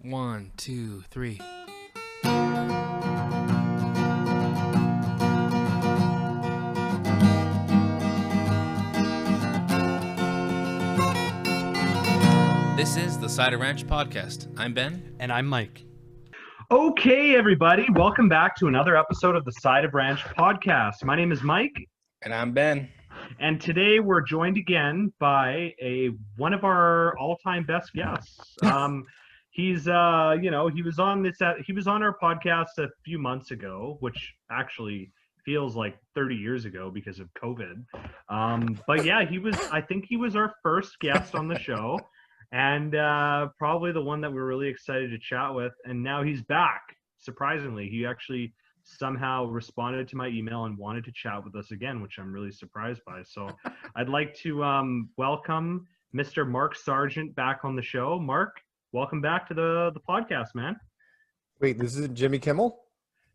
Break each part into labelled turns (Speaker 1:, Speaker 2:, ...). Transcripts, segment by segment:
Speaker 1: 1, 2, 3. This is the Cider Ranch Podcast. I'm Ben.
Speaker 2: And I'm Mike.
Speaker 3: Okay, everybody. Welcome back to another episode of the Cider Ranch Podcast. My name is Mike.
Speaker 1: And I'm Ben.
Speaker 3: And today we're joined again by one of our all-time best guests. He was on our podcast a few months ago, which actually feels like 30 years ago because of COVID. But yeah, I think he was our first guest on the show, and probably the one that we're really excited to chat with. And now he's back. Surprisingly, he actually somehow responded to my email and wanted to chat with us again, which I'm really surprised by. So I'd like to welcome Mr. Mark Sargent back on the show. Mark, welcome back to the podcast, man.
Speaker 4: Wait, this isn't Jimmy Kimmel?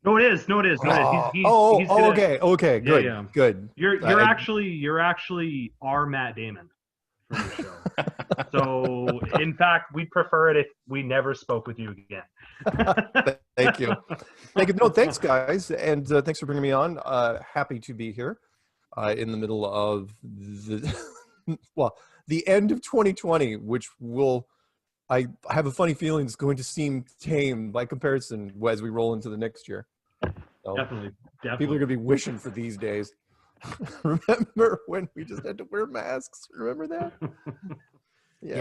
Speaker 3: No, it is. He's
Speaker 4: Okay, good,
Speaker 3: yeah.
Speaker 4: good.
Speaker 3: You're actually our Matt Damon for the show. So, in fact, we'd prefer it if we never spoke with you again.
Speaker 4: Thank you. No, thanks, guys, and thanks for bringing me on. Happy to be here in the middle of the end of 2020, which I have a funny feeling is going to seem tame by comparison as we roll into the next year. So
Speaker 3: Definitely.
Speaker 4: People are going to be wishing for these days. Remember when we just had to wear masks? Remember that? Yeah.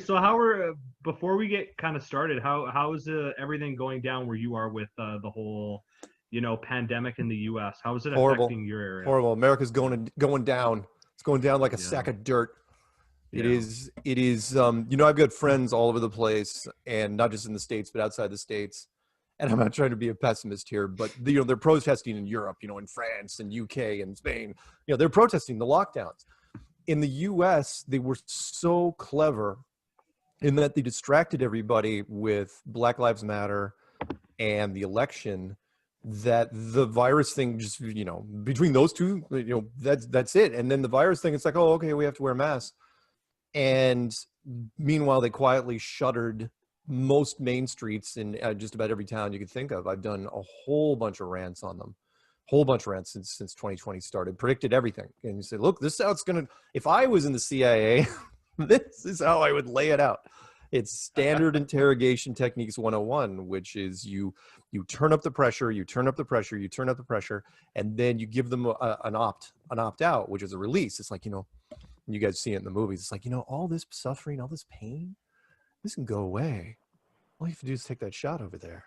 Speaker 3: So before we get kind of started, how is everything going down where you are with the whole, pandemic in the U.S.? How is it affecting your area?
Speaker 4: Horrible. America's going down. It's going down like a sack of dirt. It is. I've got friends all over the place, and not just in the States, but outside the States. And I'm not trying to be a pessimist here, but they're protesting in Europe, in France and UK and Spain. They're protesting the lockdowns. In the US, they were so clever in that they distracted everybody with Black Lives Matter and the election that the virus thing just, between those two, that's it. And then the virus thing, it's like, oh, okay, we have to wear masks. And meanwhile, they quietly shuttered most main streets in just about every town you could think of. I've done a whole bunch of rants on them. Since 2020 started, predicted everything. And you say, look, this is how it's going to, if I was in the CIA, this is how I would lay it out. It's standard interrogation techniques 101, which is you turn up the pressure, and then you give them an opt out, which is a release. It's like, you guys see it in the movies. It's like, all this suffering, all this pain, this can go away. All you have to do is take that shot over there.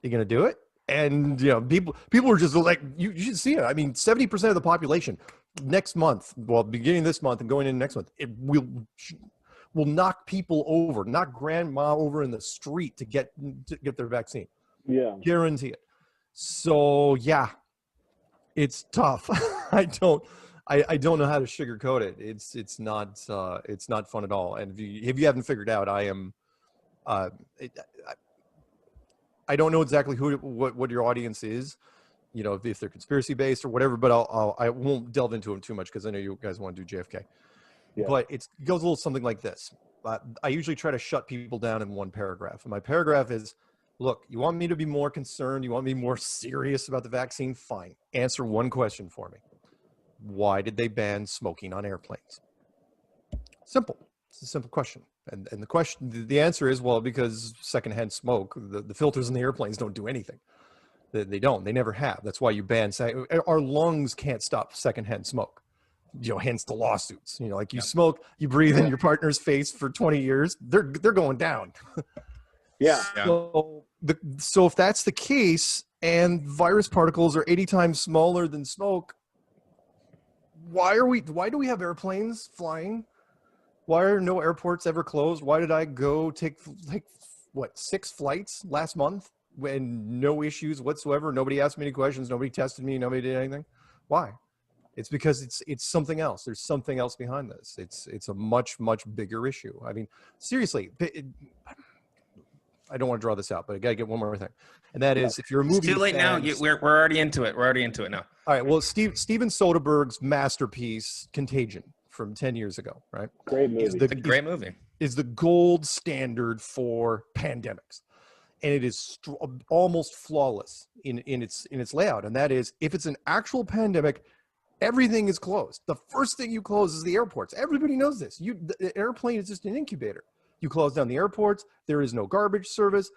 Speaker 4: You going to do it? And people are just like, you should see it. I mean, 70% of the population next month, beginning this month and going into next month, it will knock people over, knock grandma over in the street to get their vaccine. Yeah, guarantee it. So yeah, it's tough. I don't know how to sugarcoat it. It's not fun at all. And if you haven't figured out, I am. I don't know exactly what your audience is, if they're conspiracy based or whatever, but I won't delve into them too much because I know you guys want to do JFK. Yeah. But it goes a little something like this. I usually try to shut people down in one paragraph. And my paragraph is, look, you want me to be more concerned? You want me more serious about the vaccine? Fine. Answer one question for me. Why did they ban smoking on airplanes? Simple. It's a simple question. And the answer is, because secondhand smoke, the filters in the airplanes don't do anything. They don't. They never have. That's why you ban. Our lungs can't stop secondhand smoke. Hence the lawsuits. You smoke, you breathe in your partner's face for 20 years, they're going down. Yeah. So if that's the case, and virus particles are 80 times smaller than smoke, why do we have airplanes flying? Why are no airports ever closed? Why did I go take 6 flights last month when no issues whatsoever? Nobody asked me any questions. Nobody tested me. Nobody did anything. Why? It's because it's something else. There's something else behind this. It's a much, much bigger issue. I mean, seriously, I don't want to draw this out, but I got to get one more thing. And that is, if you're a movie
Speaker 1: It's too late
Speaker 4: fan,
Speaker 1: now. We're already into it. We're already into it now.
Speaker 4: All right. Well, Steven Soderbergh's masterpiece, Contagion, from 10 years ago, right?
Speaker 5: Great movie.
Speaker 1: It's a great movie.
Speaker 4: is the gold standard for pandemics. And it is almost flawless in its layout. And that is, if it's an actual pandemic, everything is closed. The first thing you close is the airports. Everybody knows this. The airplane is just an incubator. You close down the airports. There is no garbage service.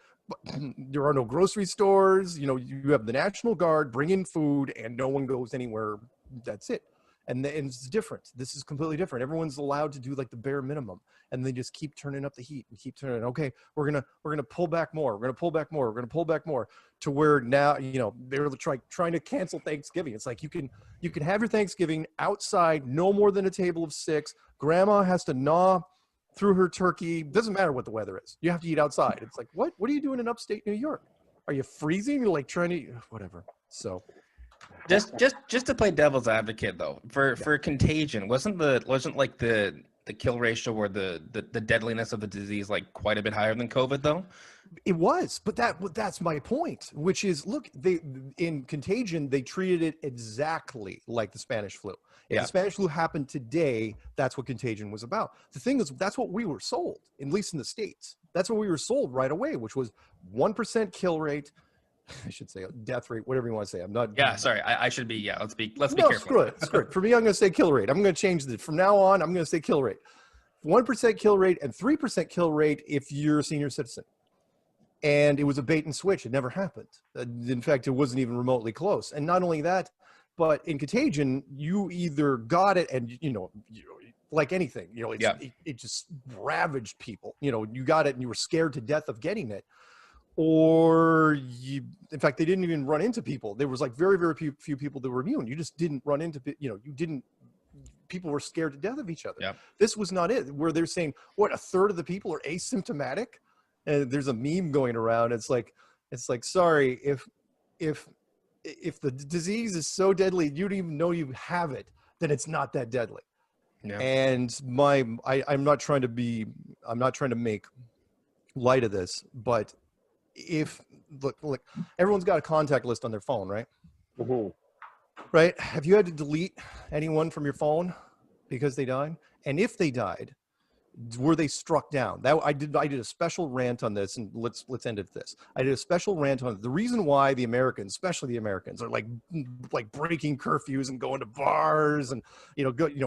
Speaker 4: There are no grocery stores. You have the National Guard bring in food, and no one goes anywhere. That's it. And it's different. This is completely different. Everyone's allowed to do like the bare minimum, and they just keep turning up the heat and keep turning. Okay, we're gonna pull back more. We're gonna pull back more. We're gonna pull back more. To where now, they're trying to cancel Thanksgiving. It's like you can have your Thanksgiving outside, no more than a table of 6. Grandma has to gnaw through her turkey. Doesn't matter what the weather is. You have to eat outside. It's like, what are you doing in upstate New York? Are you freezing? You're like trying to whatever. So.
Speaker 1: Just to play devil's advocate though, for Contagion, wasn't like the kill ratio or the deadliness of the disease like quite a bit higher than COVID though?
Speaker 4: It was, but that's my point, which is, look, in Contagion, they treated it exactly like the Spanish flu. If the Spanish flu happened today, that's what Contagion was about. The thing is, that's what we were sold, at least in the States. That's what we were sold right away, which was 1% kill rate. I should say death rate, whatever you want to say. I'm not.
Speaker 1: Yeah, sorry. I should be. Yeah, let's be careful.
Speaker 4: Screw it. For me, I'm going to say kill rate. I'm going to change it. From now on, I'm going to say kill rate. 1% kill rate and 3% kill rate if you're a senior citizen. And it was a bait and switch. It never happened. In fact, it wasn't even remotely close. And not only that, but in Contagion, you either got it and, like anything, it just ravaged people. You got it and you were scared to death of getting it. Or in fact, they didn't even run into people. There was like very, very few people that were immune. You just didn't run into, people were scared to death of each other.
Speaker 1: Yep.
Speaker 4: This was not it, where they're saying, what, a third of the people are asymptomatic? And there's a meme going around. It's like, sorry, if the disease is so deadly, you don't even know you have it, then it's not that deadly.
Speaker 1: Yeah.
Speaker 4: And I'm not trying to make light of this, but look, everyone's got a contact list on their phone, right?
Speaker 2: Mm-hmm.
Speaker 4: Right? Have you had to delete anyone from your phone because they died? And if they died, were they struck down? I did a special rant on this, and let's end it this. I did a special rant on the reason why the Americans, especially the Americans, are like breaking curfews and going to bars and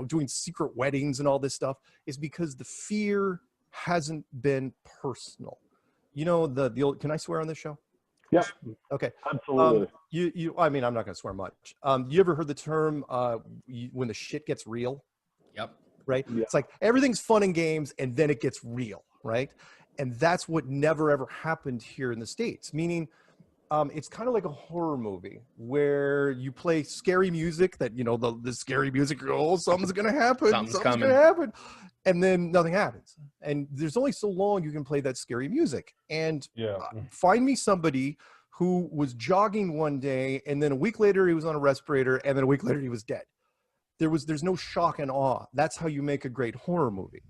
Speaker 4: doing secret weddings and all this stuff, is because the fear hasn't been personal. The old, can I swear on this show?
Speaker 2: Yeah.
Speaker 4: Okay.
Speaker 2: Absolutely.
Speaker 4: I mean, I'm not going to swear much. You ever heard the term when the shit gets real?
Speaker 1: Yep.
Speaker 4: Right?
Speaker 2: Yeah.
Speaker 4: It's like everything's fun and games and then it gets real, right? And that's what never ever happened here in the States. Meaning, it's kind of like a horror movie where you play scary music that, the scary music, something's going to happen. Something's going to happen. And then nothing happens. And there's only so long you can play that scary music. And find me somebody who was jogging one day and then a week later he was on a respirator and then a week later he was dead. There's no shock and awe. That's how you make a great horror movie.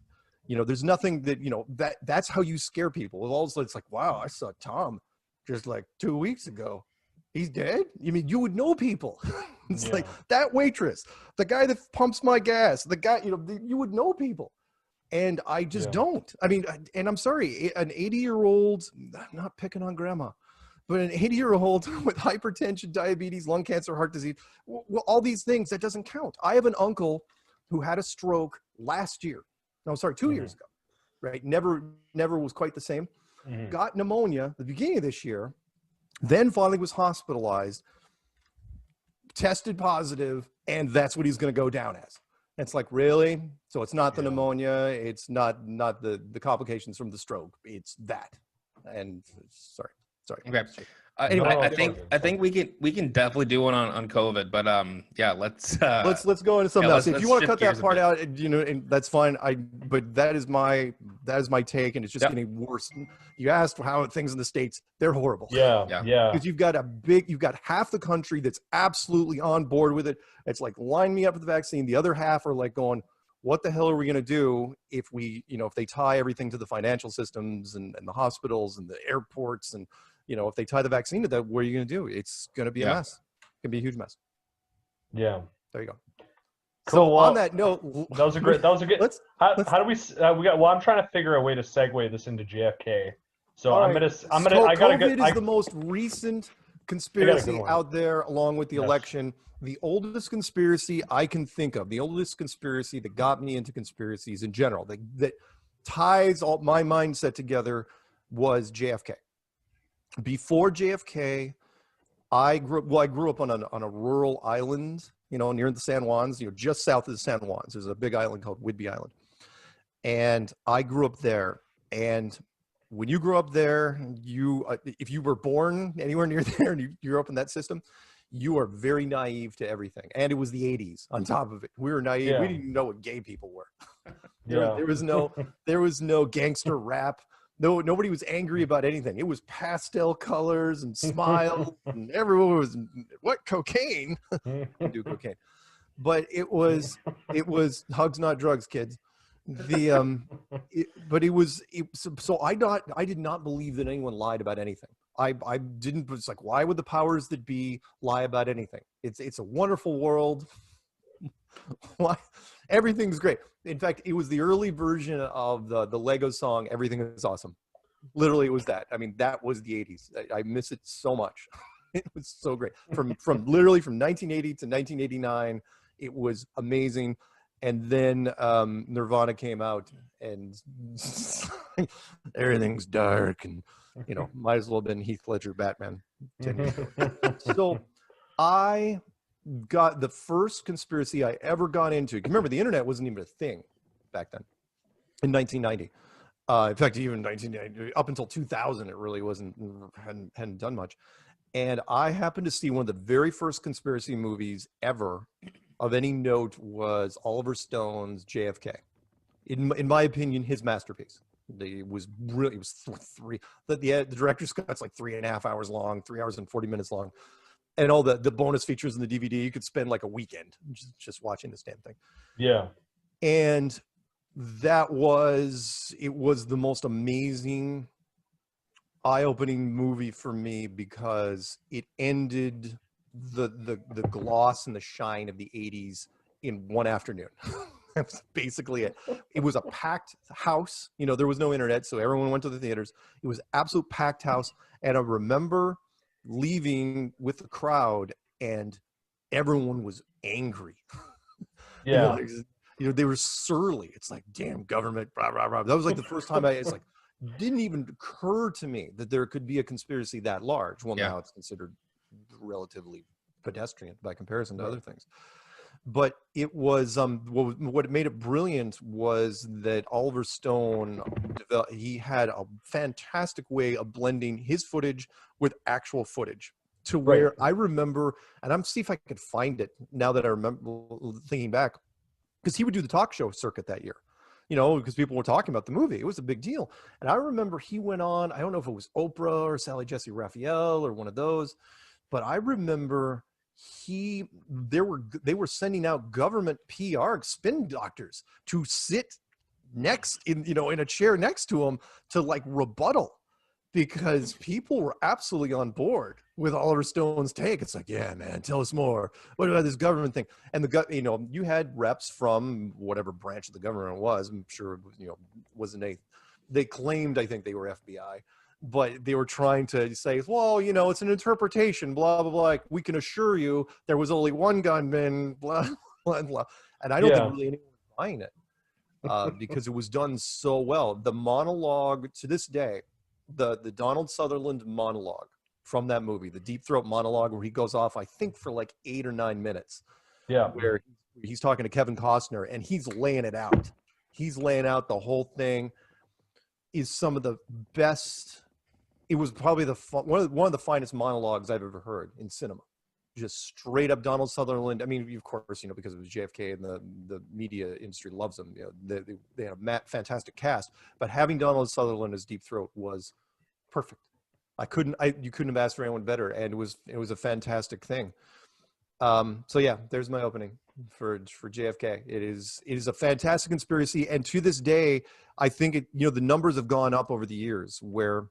Speaker 4: There's nothing that, that's how you scare people. It's like, wow, I saw Tom just like 2 weeks ago. He's dead? You mean you would know people? It's like that waitress, the guy that pumps my gas, the guy, you would know people. And I just don't. I mean, and I'm sorry, an 80-year-old, I'm not picking on grandma, but an 80-year-old with hypertension, diabetes, lung cancer, heart disease, well, all these things, that doesn't count. I have an uncle who had a stroke last year. No, sorry, 2 years ago, right? Never was quite the same. Mm-hmm. Got pneumonia at the beginning of this year, then finally was hospitalized, tested positive, and that's what he's going to go down as. It's like, really? So it's not the pneumonia, it's not the complications from the stroke, it's that. And sorry.
Speaker 1: Okay.
Speaker 4: Anyway,
Speaker 1: I think we can definitely do one on COVID, but let's
Speaker 4: go into something else. If you want to cut that part out, and that's fine. But that is my take, and it's just getting worse. You asked how things in the States, they're horrible.
Speaker 2: Yeah.
Speaker 4: Because you've got half the country that's absolutely on board with it. It's like, line me up for the vaccine. The other half are like going, what the hell are we going to do if if they tie everything to the financial systems and the hospitals and the airports and, if they tie the vaccine to that, what are you going to do? It's going to be a mess. It's going to be a huge mess.
Speaker 2: Yeah.
Speaker 4: There you go. So
Speaker 2: Cool.
Speaker 4: on that note,
Speaker 2: That was a great. That was a good.
Speaker 4: let's
Speaker 2: How do we? We got. Well, I'm trying to figure a way to segue this into JFK. So
Speaker 4: all
Speaker 2: I'm
Speaker 4: right.
Speaker 2: gonna. I gotta
Speaker 4: COVID
Speaker 2: get.
Speaker 4: is the most recent conspiracy
Speaker 2: one.
Speaker 4: out there, along with the
Speaker 2: Yes.
Speaker 4: election. The oldest conspiracy I can think of, the oldest conspiracy that got me into conspiracies in general, that ties all my mindset together, was JFK. Before JFK, I grew up on a rural island, near the San Juans, just south of the San Juans. There's a big island called Whidbey Island. And I grew up there. And when you grew up there, if you were born anywhere near there and you grew up in that system, you are very naive to everything. And it was the 80s on top of it. We were naive.
Speaker 2: Yeah.
Speaker 4: We didn't even know what gay people were.
Speaker 2: Yeah.
Speaker 4: There was no gangster rap. No, nobody was angry about anything. It was pastel colors and smiles, and everyone was, what, cocaine? I do cocaine, but it was hugs, not drugs, kids. So I did not believe that anyone lied about anything. I didn't. It's like, why would the powers that be lie about anything? It's a wonderful world. Why? Everything's great. In fact, it was the early version of the Lego song, "Everything is Awesome." Literally, it was that. I mean, that was the 80s. I miss it so much. It was so great. From 1980 to 1989, it was amazing. And then Nirvana came out, and everything's dark, and might as well have been Heath Ledger Batman 10 years ago. So I got the first conspiracy I ever got into. Remember, the internet wasn't even a thing back then in 1990. In fact, even 1990, up until 2000, it really hadn't done much. And I happened to see one of the very first conspiracy movies ever of any note was Oliver Stone's JFK. In my opinion, his masterpiece. The director's cut's like 3.5 hours long, 3 hours and 40 minutes long. And all the bonus features in the DVD, you could spend like a weekend just watching this damn thing.
Speaker 2: Yeah.
Speaker 4: And it was the most amazing, eye-opening movie for me, because it ended the gloss and the shine of the 80s in one afternoon. That's basically it. It was a packed house. There was no internet, so everyone went to the theaters. It was absolute packed house. And I remember leaving with the crowd, and everyone was angry.
Speaker 2: Yeah.
Speaker 4: They were surly. It's like, damn government, blah, blah, blah. That was like the first time didn't even occur to me that there could be a conspiracy that large. Well, now it's considered relatively pedestrian by comparison to other things. But it was what made it brilliant was that Oliver Stone, he had a fantastic way of blending his footage with actual footage, to where I remember, and I'm see if I could find it now that I remember thinking back, because he would do the talk show circuit that year, because people were talking about the movie. It was a big deal. And I remember he went on, I don't know if it was Oprah or Sally Jesse Raphael or one of those, but I remember they were sending out government PR spin doctors to sit next in a chair next to him to like rebuttal, because people were absolutely on board with Oliver Stone's take. It's like, yeah, man, tell us more. What about this government thing? And you had reps from whatever branch of the government it was. I'm sure, they claimed, I think they were FBI, but they were trying to say, well, it's an interpretation, blah, blah, blah. Like, we can assure you there was only one gunman, blah, blah, blah. And I don't think really anyone was buying it because it was done so well. The monologue to this day, the Donald Sutherland monologue from that movie, the Deep Throat monologue, where he goes off, I think for like 8 or 9 minutes. Yeah. Where he's talking to Kevin Costner and he's laying it out. He's laying out the whole thing. Is some of the best. It was probably one of the finest monologues I've ever heard in cinema. Just straight up Donald Sutherland. I mean, of course, because it was JFK and the media industry loves him. They had a fantastic cast, but having Donald Sutherland as Deep Throat was perfect. You couldn't have asked for anyone better, and it was a fantastic thing. So yeah, there's my opening for JFK. It is a fantastic conspiracy, and to this day, I think the numbers have gone up over the years, where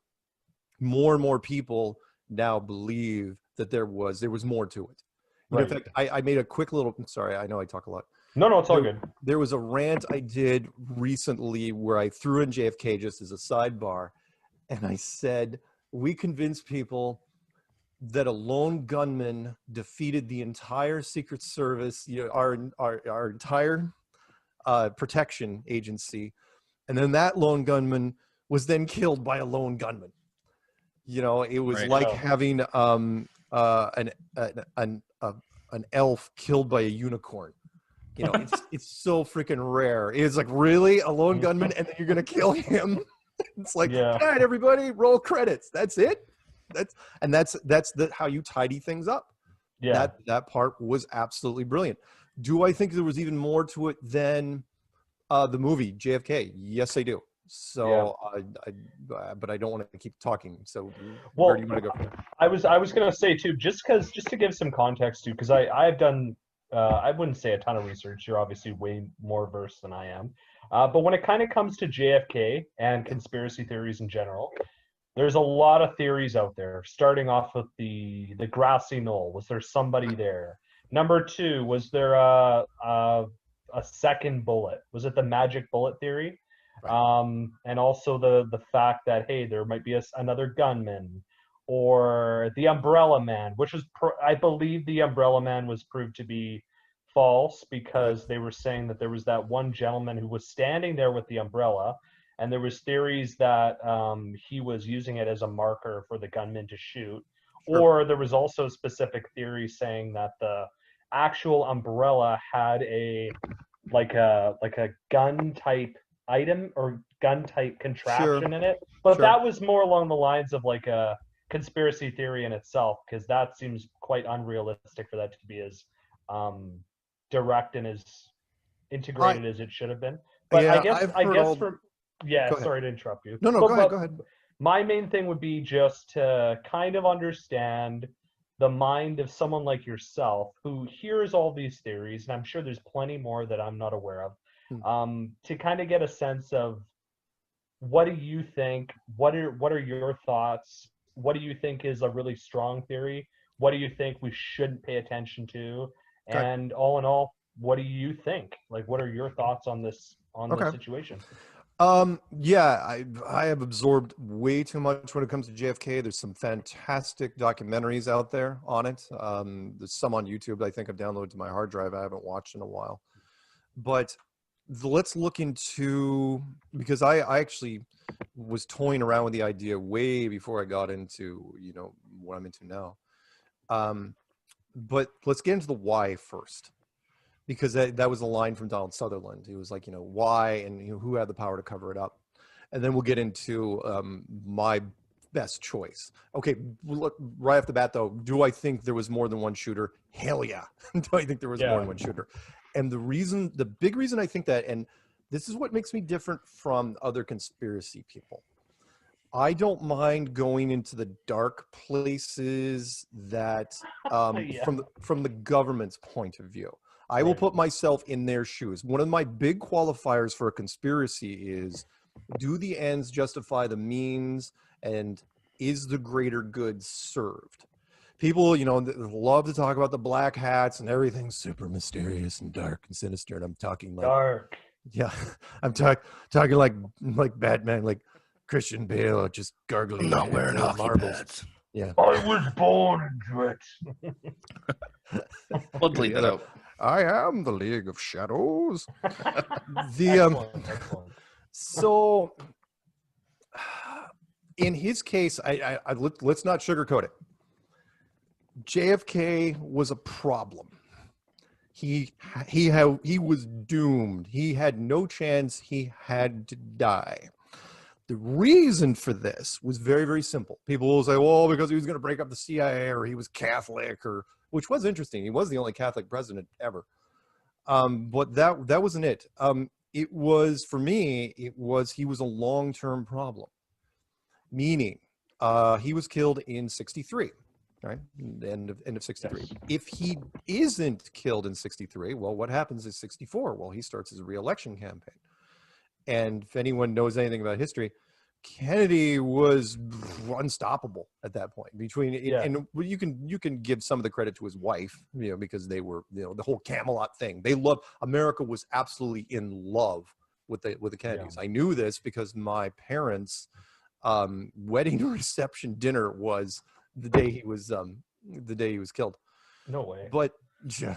Speaker 4: more and more people now believe that there was more to it. Right. In fact, I made a quick little. Sorry, I know I talk a lot.
Speaker 2: No, it's all
Speaker 4: There-
Speaker 2: good.
Speaker 4: There was a rant I did recently where I threw in JFK just as a sidebar, and I said, we convinced people that a lone gunman defeated the entire Secret Service, our entire protection agency, and then that lone gunman was then killed by a lone gunman. It was
Speaker 1: Right.
Speaker 4: like
Speaker 2: Yeah.
Speaker 4: having an elf killed by a unicorn. It's so freaking rare. It's like, really, a lone gunman, and then you're gonna kill him? It's like,
Speaker 2: Yeah.
Speaker 4: all right, everybody, roll credits. That's it. That's how you tidy things up.
Speaker 2: Yeah.
Speaker 4: That part was absolutely brilliant. Do I think there was even more to it than the movie JFK? Yes, I do. So, but I don't want to keep talking. So, where do you want to go from there?
Speaker 2: I was gonna say too, just to give some context too, because I've done I wouldn't say a ton of research. You're obviously way more versed than I am, but when it kind of comes to JFK and conspiracy theories in general, there's a lot of theories out there. Starting off with the grassy knoll, was there somebody there? Number two, was there a second bullet? Was it the magic bullet theory?
Speaker 4: Right.
Speaker 2: And also the fact that, hey, there might be another gunman, or the Umbrella Man, which was I believe the Umbrella Man was proved to be false, because they were saying that there was that one gentleman who was standing there with the umbrella, and there was theories that he was using it as a marker for the gunman to shoot.
Speaker 4: Sure.
Speaker 2: Or there was also specific theories saying that the actual umbrella had a gun type item or gun type contraption in it, but
Speaker 4: Sure.
Speaker 2: that was more along the lines of like a conspiracy theory in itself, because that seems quite unrealistic for that to be as direct and as integrated as it should have been. But
Speaker 4: Yeah,
Speaker 2: I guess for
Speaker 4: Go ahead.
Speaker 2: sorry to interrupt you.
Speaker 4: No,
Speaker 2: But-
Speaker 4: go ahead.
Speaker 2: but
Speaker 4: Go ahead.
Speaker 2: My main thing would be just to kind of understand the mind of someone like yourself who hears all these theories, and I'm sure there's plenty more that I'm not aware of, to kind of get a sense of, what do you think? What are your thoughts? What do you think is a really strong theory? What do you think we shouldn't pay attention to?
Speaker 4: Okay.
Speaker 2: And all in all, what do you think? Like, what are your thoughts on this
Speaker 4: Okay.
Speaker 2: situation?
Speaker 4: Yeah, I have absorbed way too much when it comes to JFK. There's some fantastic documentaries out there on it. There's some on YouTube I think I've downloaded to my hard drive. I haven't watched in a while. But let's look into, because I actually was toying around with the idea way before I got into, what I'm into now. But let's get into the why first, because that was a line from Donald Sutherland. He was like, why, and who had the power to cover it up. And then we'll get into my best choice. Okay, look, right off the bat though, do I think there was more than one shooter? Hell yeah. Do I think there was more than one shooter? And the big reason I think that, and this is what makes me different from other conspiracy people, I don't mind going into the dark places that from the government's point of view. I will put myself in their shoes. One of my big qualifiers for a conspiracy is, do the ends justify the means, and is the greater good served? People, love to talk about the black hats and everything's super mysterious and dark and sinister. And I'm talking like
Speaker 2: Dark.
Speaker 4: Yeah, I'm talking like Batman, like Christian Bale, just gargling.
Speaker 1: I'm not wearing hockey
Speaker 4: marbles.
Speaker 1: pads.
Speaker 4: Yeah,
Speaker 2: I was born into it.
Speaker 1: We'll bleep it out.
Speaker 4: I am the League of Shadows.
Speaker 2: Excellent.
Speaker 4: So, in his case, let's not sugarcoat it. JFK was a problem. He was doomed. He had no chance. He had to die. The reason for this was very, very simple. People will say, well, because he was going to break up the CIA, or he was Catholic, or which was interesting. He was the only Catholic president ever. But that wasn't it. It was, for me, he was a long-term problem. Meaning, he was killed in 63. Right, end of 63. Yes. If he isn't killed in 63, well, what happens in 64? Well, he starts his re-election campaign. And if anyone knows anything about history, Kennedy was unstoppable at that point. Between
Speaker 2: Yeah.
Speaker 4: and you can give some of the credit to his wife, because they were, the whole Camelot thing. They loved, America was absolutely in love with the Kennedys. I knew this because my parents' wedding reception dinner was the day he was killed.
Speaker 2: No way.
Speaker 4: But yeah,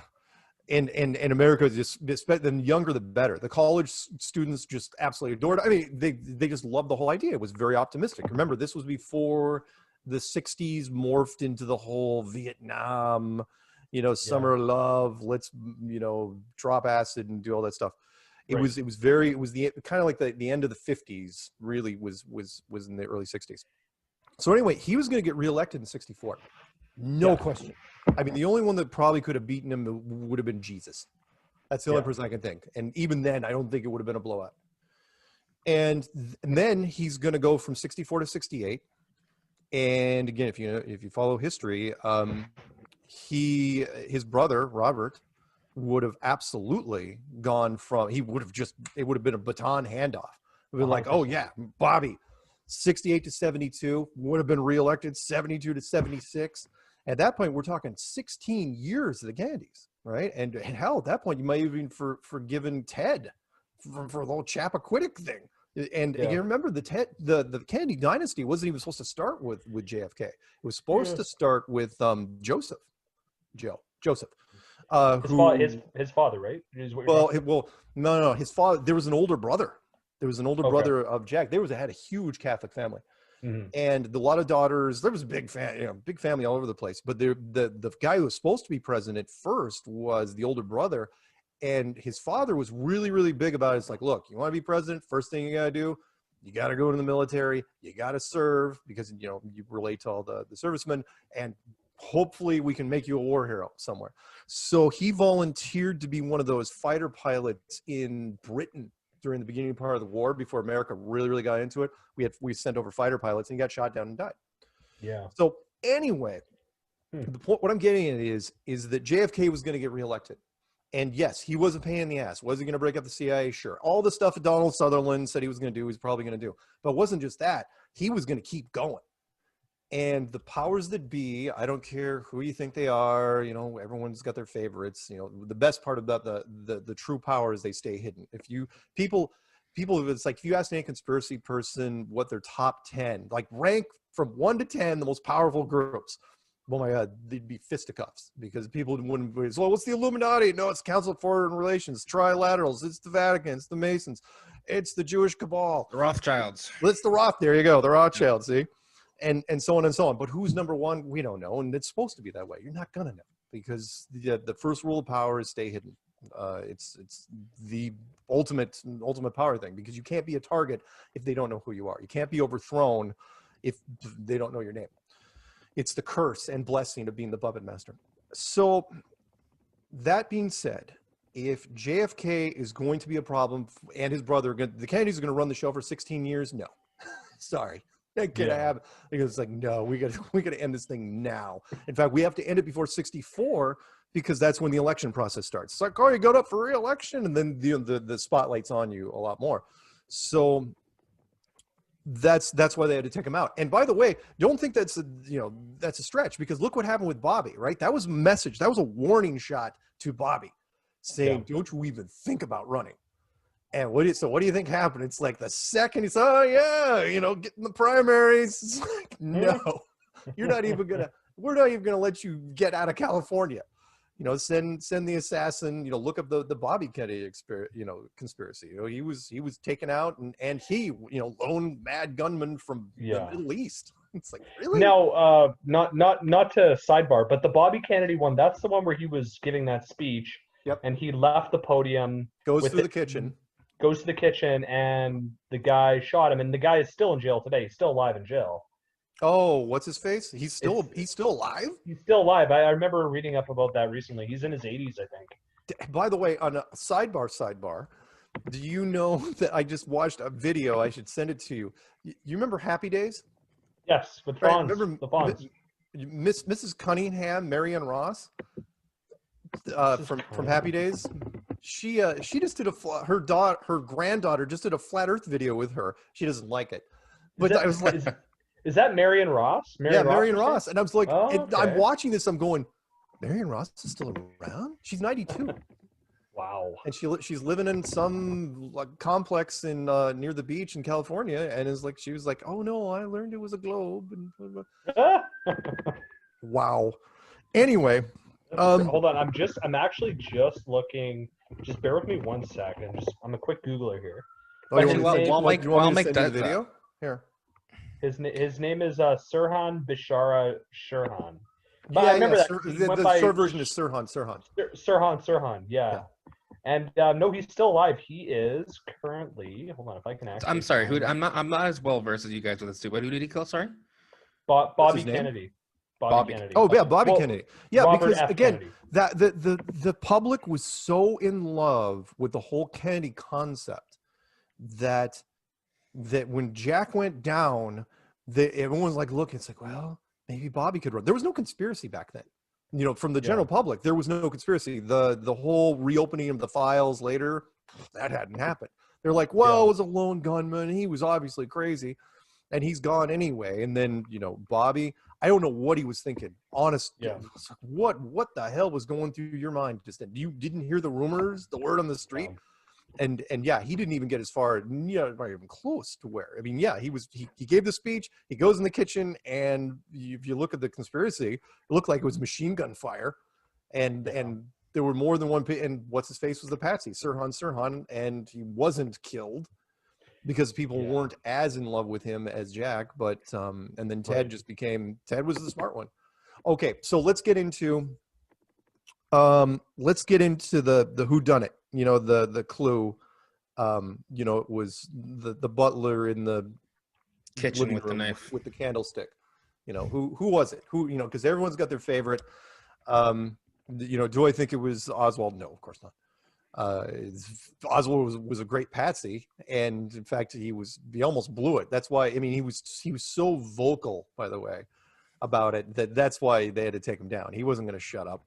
Speaker 4: and America just, the younger the better. The college students just absolutely adored it. I mean, they just loved the whole idea. It was very optimistic. Remember, this was before the 60s morphed into the whole Vietnam, summer of love, let's, drop acid and do all that stuff. It was the kind of like the end of the 50s really was in the early 60s. So anyway, he was going to get reelected in 64. No question. I mean, the only one that probably could have beaten him would have been Jesus. That's the only person I can think. And even then, I don't think it would have been a blowout. And then he's going to go from 64 to 68. And again, if you follow history, his brother Robert would have absolutely gone from, it would have been a baton handoff. It would have been like, oh yeah, Bobby, 68 to 72, would have been reelected, 72 to 76. At that point, we're talking 16 years of the Kennedys, right? And hell, at that point, you might have even forgiven Ted for the whole Chappaquiddick thing. And you remember the Kennedy dynasty wasn't even supposed to start with JFK. It was supposed to start with Joseph.
Speaker 2: His father, right?
Speaker 4: No. His father. There was an older brother. There was an older brother of Jack. Had a huge Catholic family, and a lot of daughters. There was a big family all over the place. But the guy who was supposed to be president first was the older brother, and his father was really, really big about it. It's like, look, you want to be president? First thing you got to do, you got to go into the military. You got to serve because you relate to all the servicemen, and hopefully we can make you a war hero somewhere. So he volunteered to be one of those fighter pilots in Britain during the beginning part of the war before America really, really got into it. We sent over fighter pilots and he got shot down and died.
Speaker 2: Yeah.
Speaker 4: So anyway, the point, what I'm getting at is that JFK was going to get reelected. And yes, he was a pain in the ass. Was he going to break up the CIA? Sure. All the stuff that Donald Sutherland said he was going to do, he's probably going to do. But it wasn't just that. He was going to keep going. And the powers that be, I don't care who you think they are, everyone's got their favorites. The best part about the true power is they stay hidden. If people, it's like if you ask any conspiracy person what their top 10, like rank from 1 to 10, the most powerful groups. Oh my God, they'd be fisticuffs because people wouldn't be, well, what's the Illuminati? No, it's Council of Foreign Relations, Trilaterals, it's the Vatican, it's the Masons, it's the Jewish cabal.
Speaker 1: The Rothschilds.
Speaker 4: It's the there you go, the Rothschilds, see? And so on and so on. But who's number one? We don't know. And it's supposed to be that way. You're not going to know because the first rule of power is stay hidden. It's the ultimate power thing because you can't be a target if they don't know who you are. You can't be overthrown if they don't know your name. It's the curse and blessing of being the puppet master. So that being said, if JFK is going to be a problem and his brother, the Kennedys are going to run the show for 16 years, no. Sorry. That could happen because it's like, no, we got to end this thing now. In fact, we have to end it before 64 because that's when the election process starts. It's like, oh, you got up for re-election, and then the spotlight's on you a lot more. So that's why they had to take him out. And by the way, don't think that's a stretch because look what happened with Bobby, right? That was a message. That was a warning shot to Bobby saying, don't you even think about running. And what do you think happened? It's like the second he said, oh yeah, get in the primaries. It's like, no, we're not even gonna let you get out of California. Send the assassin, look up the Bobby Kennedy conspiracy. He was taken out and he, lone mad gunman from the Middle East. It's like, really?
Speaker 2: Now, not to sidebar, but the Bobby Kennedy one, that's the one where he was giving that speech.
Speaker 4: Yep.
Speaker 2: And he left the podium.
Speaker 4: Goes to the kitchen and the guy shot him, and the guy is still in jail today. He's still alive in jail. Oh, what's his face? He's still alive?
Speaker 2: He's still alive. I remember reading up about that recently. He's in his 80s, I think.
Speaker 4: By the way, on a sidebar, do you know that I just watched a video? I should send it to you. You remember Happy Days?
Speaker 2: Yes, with Fonz.
Speaker 4: Remember
Speaker 2: the Fonz.
Speaker 4: Mrs. Cunningham, Marianne Ross, from Happy Days? She just did her granddaughter just did a flat Earth video with her. She doesn't like it, but I was like,
Speaker 2: Is that Marion Ross?
Speaker 4: Yeah, Marion
Speaker 2: was her?
Speaker 4: Ross. And I was like,
Speaker 2: Oh,
Speaker 4: and I'm
Speaker 2: okay.
Speaker 4: watching this. I'm going, Marion Ross is still around? She's 92.
Speaker 2: Wow.
Speaker 4: And she's living in some like complex in near the beach in California, and is like, she was like, oh no, I learned it was a globe. And wow. Anyway,
Speaker 2: Hold on, I'm actually just looking. Just bear with me 1 second. I'm a quick Googler here.
Speaker 4: oh, you
Speaker 2: His
Speaker 4: want me
Speaker 2: name-
Speaker 4: to-
Speaker 1: while Mike-
Speaker 4: you want
Speaker 1: while
Speaker 4: me to
Speaker 1: Mike
Speaker 4: send you the
Speaker 1: does that-
Speaker 4: video? Here.
Speaker 2: His name is Sirhan Bishara Sirhan. But I
Speaker 4: Yeah,
Speaker 2: remember
Speaker 4: yeah.
Speaker 2: that he
Speaker 4: The,
Speaker 2: went
Speaker 4: the
Speaker 2: by
Speaker 4: short version is Sirhan.
Speaker 2: Sirhan. Yeah. And no, he's still alive. He is currently. Hold on, if I can actually.
Speaker 1: I'm sorry.
Speaker 2: find it.
Speaker 1: I'm not as well versed as you guys with this too. But who did he kill? Sorry.
Speaker 2: Bobby
Speaker 4: his name?
Speaker 2: Kennedy.
Speaker 1: Bobby.
Speaker 2: Kennedy.
Speaker 4: Oh yeah, Bobby
Speaker 2: Well,
Speaker 4: Kennedy. Yeah,
Speaker 2: Robert
Speaker 4: because
Speaker 2: F.
Speaker 4: again,
Speaker 2: Kennedy.
Speaker 4: that the public was so in love with the whole Kennedy concept that when Jack went down, everyone was like, look, it's like, well, maybe Bobby could run. There was no conspiracy back then. You know, from the general public, there was no conspiracy. The whole reopening of the files later, that hadn't happened. They're like, well, it was a lone gunman. He was obviously crazy, and he's gone anyway. And then, you know, Bobby, I don't know what he was thinking. Honest, what the hell was going through your mind just then? You didn't hear the rumors, the word on the street? And yeah, he didn't even get as far, not even close to where. I mean, yeah, he gave the speech. He goes in the kitchen, and if you look at the conspiracy, it looked like it was machine gun fire, and there were more than one. And what's his face was the patsy, Sirhan, and he wasn't killed because people weren't as in love with him as Jack. But and then Ted Ted was the smart one. Okay, so let's get into the whodunit. You know, the clue, you know, it was the butler in the
Speaker 1: Kitchen
Speaker 4: living
Speaker 1: with the
Speaker 4: room
Speaker 1: knife.
Speaker 4: with the candlestick. You know, who was it? Who, you know, because everyone's got their favorite. You know, do I think it was Oswald? No, of course not. Oswald was a great patsy, and in fact, he almost blew it. That's why, I mean, he was so vocal, by the way, about it, that's why they had to take him down. He wasn't going to shut up.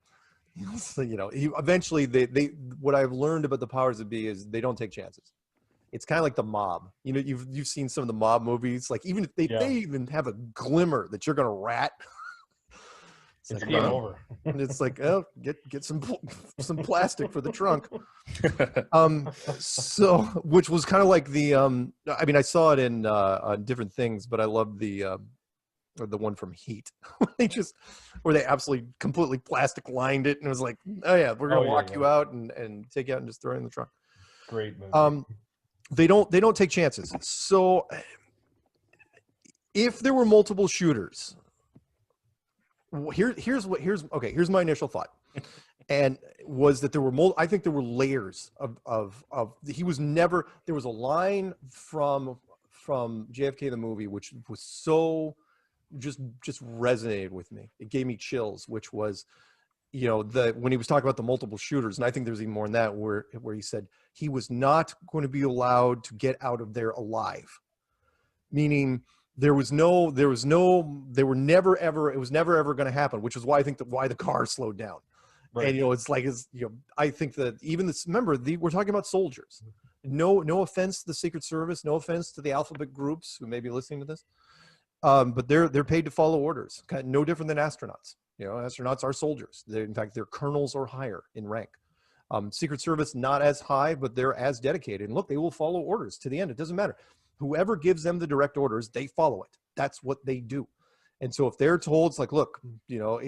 Speaker 4: So, you know, eventually they what I've learned about the powers that be is they don't take chances. It's kind of like the mob. You know, you've seen some of the mob movies. Like, even if they even have a glimmer that you're gonna rat,
Speaker 2: It's
Speaker 4: like,
Speaker 2: game over.
Speaker 4: and it's like, oh, get some plastic for the trunk. So, which was kind of like the I mean, I saw it in on different things, but I love the one from Heat, where they absolutely completely plastic lined it, and it was like, oh yeah, we're gonna walk you out and take you out and just throw it in the trunk.
Speaker 2: Great movie.
Speaker 4: They don't take chances. So if there were multiple shooters, here's my initial thought, and was that there were I think there were layers of he was never, there was a line from JFK the movie which was so just resonated with me. It gave me chills, which was, you know, when he was talking about the multiple shooters, and I think there's even more in that, where he said he was not going to be allowed to get out of there alive, meaning it was never ever going to happen, which is why I think why the car slowed down. Right. And, you know, I think that even this, remember, we're talking about soldiers. No offense to the Secret Service, no offense to the alphabet groups who may be listening to this. But they're paid to follow orders, no different than astronauts. You know, astronauts are soldiers. In fact, they're colonels or higher in rank. Secret Service, not as high, but they're as dedicated. And look, they will follow orders to the end. It doesn't matter. Whoever gives them the direct orders, they follow it. That's what they do. And so if they're told, it's like, look, you know,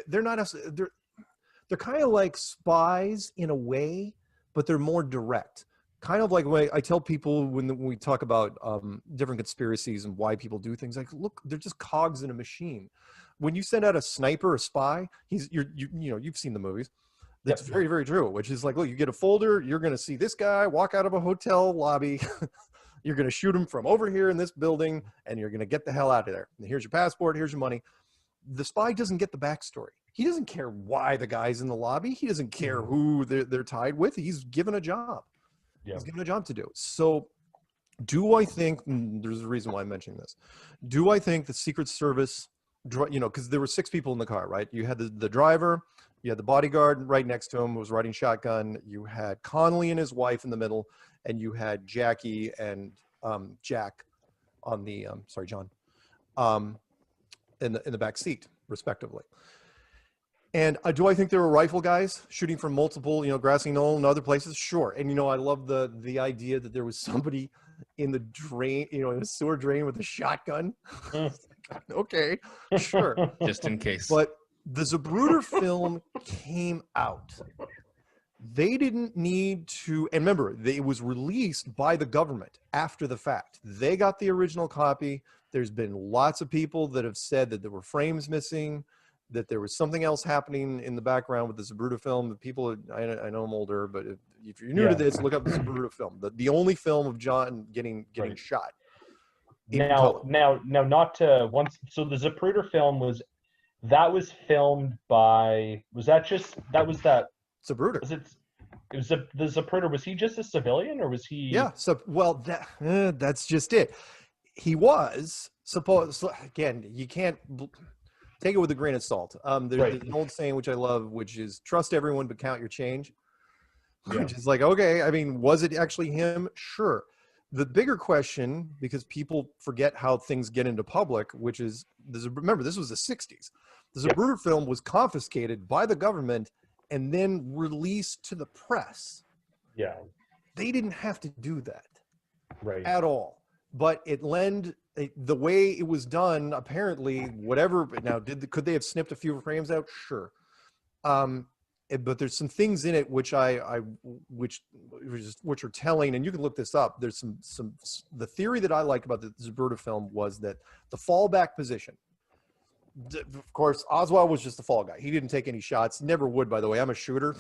Speaker 4: they're not, they're kind of like spies in a way, but they're more direct. Kind of like when I tell people when we talk about different conspiracies and why people do things, like, look, they're just cogs in a machine. When you send out a sniper, a spy, you've seen the movies. That's very, very true. Which is like, look, you get a folder, you're going to see this guy walk out of a hotel lobby. You're going to shoot him from over here in this building, and you're going to get the hell out of there. And here's your passport. Here's your money. The spy doesn't get the backstory. He doesn't care why the guy's in the lobby. He doesn't care who they're tied with. He's given a job. He's given a job to do. So do I think, there's a reason why I'm mentioning this, do I think the Secret Service, you know, because there were 6 people in the car, right? You had the driver, you had the bodyguard right next to him who was riding shotgun, you had Connolly and his wife in the middle, and you had Jackie and Jack on the, John, in the back seat, respectively. And do I think there were rifle guys shooting from multiple, grassy knoll and other places? Sure. And I love the idea that there was somebody in the drain, in the sewer drain with a shotgun. Okay, sure.
Speaker 1: Just in case.
Speaker 4: But the Zapruder film came out. They didn't need to, and remember, it was released by the government after the fact. They got the original copy. There's been lots of people that have said that there were frames missing, that there was something else happening in the background with the Zapruder film. The people, I know I'm older, but if you're new to this, look up the Zapruder film. The only film of John getting shot.
Speaker 2: Now, not to once. So the Zapruder film was filmed by. Was that
Speaker 4: Zapruder.
Speaker 2: It was the Zapruder. Was he just a civilian, or was he?
Speaker 4: Yeah. So, well, that's just it. He was supposed. Again, you can't take it with a grain of salt. There's an old saying which I love, which is "Trust everyone, but count your change." Yeah. Which is like, okay, I mean, was it actually him? Sure. The bigger question, because people forget how things get into public, which is, remember, this was the 60s. The Zapruder film was confiscated by the government and then released to the press.
Speaker 2: Yeah.
Speaker 4: They didn't have to do that
Speaker 2: at
Speaker 4: all. But the way it was done, apparently, whatever. Now, could they have snipped a few frames out? Sure. But there's some things in it which which are telling, and you can look this up. There's the theory that I like about the Zapruder film was that the fallback position. Of course, Oswald was just the fall guy. He didn't take any shots. Never would, by the way. I'm a shooter.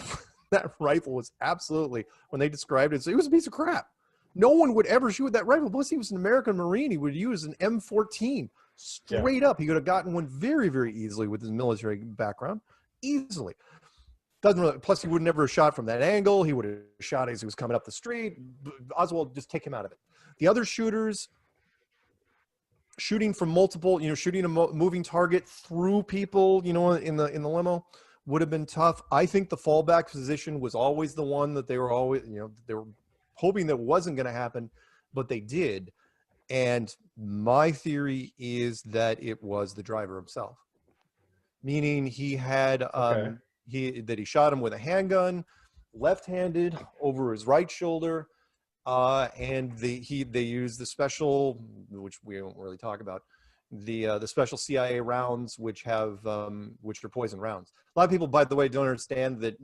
Speaker 4: That rifle was absolutely, when they described it, it was a piece of crap. No one would ever shoot that rifle. Plus, he was an American Marine. He would use an M14 straight up. He could have gotten one very, very easily with his military background. Easily. Doesn't really, plus, he would never have shot from that angle. He would have shot as he was coming up the street. Oswald, just take him out of it. The other shooters, shooting from multiple, shooting a moving target through people, in the limo, would have been tough. I think the fallback position was always the one that they were always, they were hoping that wasn't going to happen, but they did. And my theory is that it was the driver himself, meaning he had he shot him with a handgun, left-handed, over his right shoulder. And they use the special, which we don't really talk about, the special CIA rounds, which are poison rounds. A lot of people, by the way, don't understand that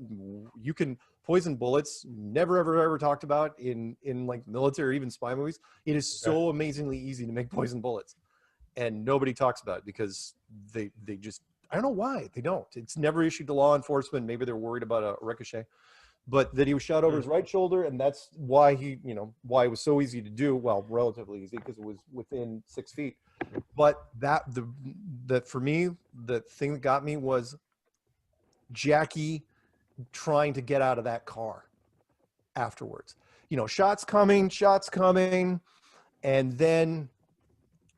Speaker 4: you can poison bullets. Never ever talked about in like military or even spy movies. It is so amazingly easy to make poison bullets, and nobody talks about it because they just, I don't know why they don't. It's never issued to law enforcement. Maybe they're worried about a ricochet. But that he was shot over his right shoulder, and that's why why it was so easy to do. Well, relatively easy because it was within 6 feet. But that for me, the thing that got me was Jackie trying to get out of that car afterwards. Shots coming, and then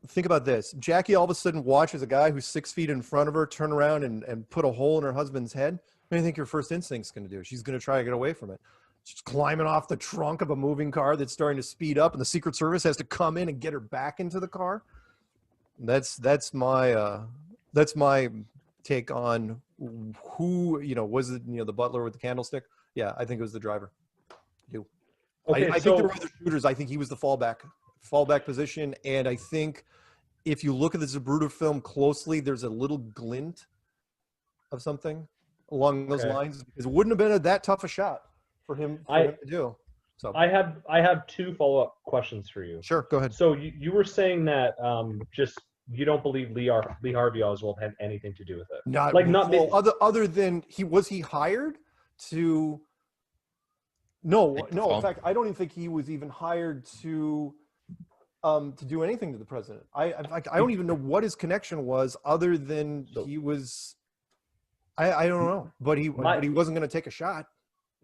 Speaker 4: think about this. Jackie all of a sudden watches a guy who's 6 feet in front of her turn around and put a hole in her husband's head. What do you think your first instinct's going to do? She's going to try to get away from it. She's climbing off the trunk of a moving car that's starting to speed up, and the Secret Service has to come in and get her back into the car. That's my take on who, was it, the butler with the candlestick? Yeah, I think it was the driver. Okay, I think there were other shooters. I think he was the fallback position, and I think if you look at the Zapruder film closely, there's a little glint of something along those lines, because it wouldn't have been that tough a shot for him to do. So
Speaker 2: I have two follow-up questions for you.
Speaker 4: Sure, go ahead.
Speaker 2: So you were saying that just you don't believe Lee Harvey Oswald had anything to do with it.
Speaker 4: Other than was he hired to? No. In fact, I don't even think he was even hired to do anything to the president. I don't even know what his connection was, other than he was. I don't know, but he wasn't going to take a shot.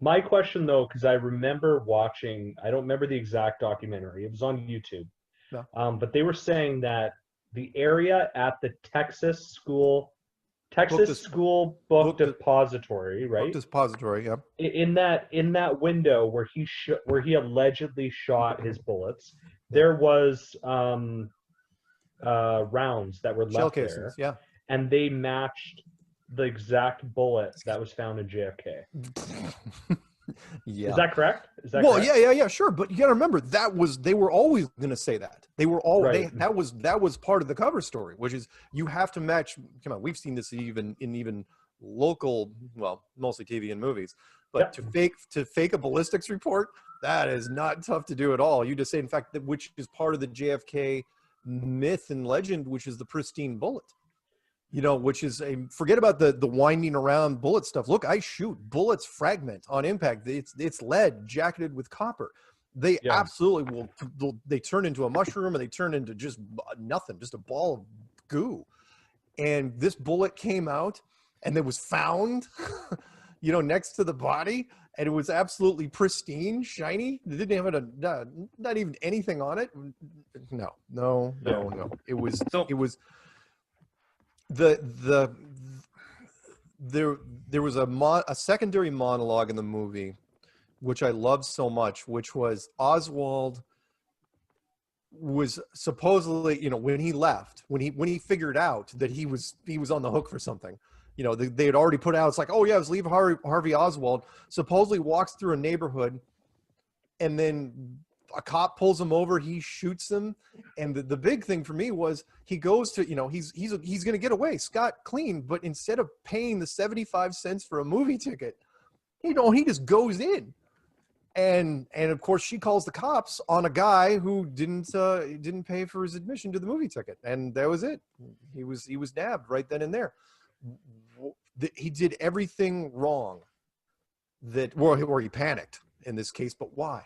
Speaker 2: My question, though, because I remember watching, I don't remember the exact documentary. It was on YouTube.
Speaker 4: Yeah.
Speaker 2: But they were saying that the area at the Texas School Book Depository, right?
Speaker 4: Book Depository, yeah.
Speaker 2: In that window where he allegedly shot his bullets, there was rounds that were
Speaker 4: Shell
Speaker 2: left
Speaker 4: casings.
Speaker 2: there,
Speaker 4: Yeah.
Speaker 2: and they matched the exact bullet that was found in JFK.
Speaker 4: Yeah.
Speaker 2: Is that correct? Is that
Speaker 4: Well,
Speaker 2: correct?
Speaker 4: yeah, sure. But you got to remember they were always going to say that. They were all
Speaker 2: Right.
Speaker 4: that was part of the cover story, which is you have to match. Come on, we've seen this even local, well, mostly TV and movies. But to fake a ballistics report, that is not tough to do at all. You just say, in fact, that which is part of the JFK myth and legend, which is the pristine bullet. You know, which is forget about the winding around bullet stuff. Look, I shoot bullets fragment on impact. It's lead jacketed with copper. They absolutely will. They turn into a mushroom, and they turn into just nothing, just a ball of goo. And this bullet came out, and it was found, you know, next to the body, and it was absolutely pristine, shiny. It didn't have not even anything on it. No. It was there was a secondary monologue in the movie which I loved so much, which was Oswald was supposedly, you know, when he left, when he figured out that he was on the hook for something, you know, they had already put out, it's like, oh yeah, it was Lee Harvey Oswald, supposedly walks through a neighborhood, and then a cop pulls him over, he shoots him, and the big thing for me was he goes to, you know, he's going to get away scot clean, but instead of paying the 75 cents for a movie ticket, you know, he just goes in, and of course she calls the cops on a guy who didn't pay for his admission to the movie ticket, and that was it. He was nabbed right then and there. He did everything wrong, or he panicked in this case, but why?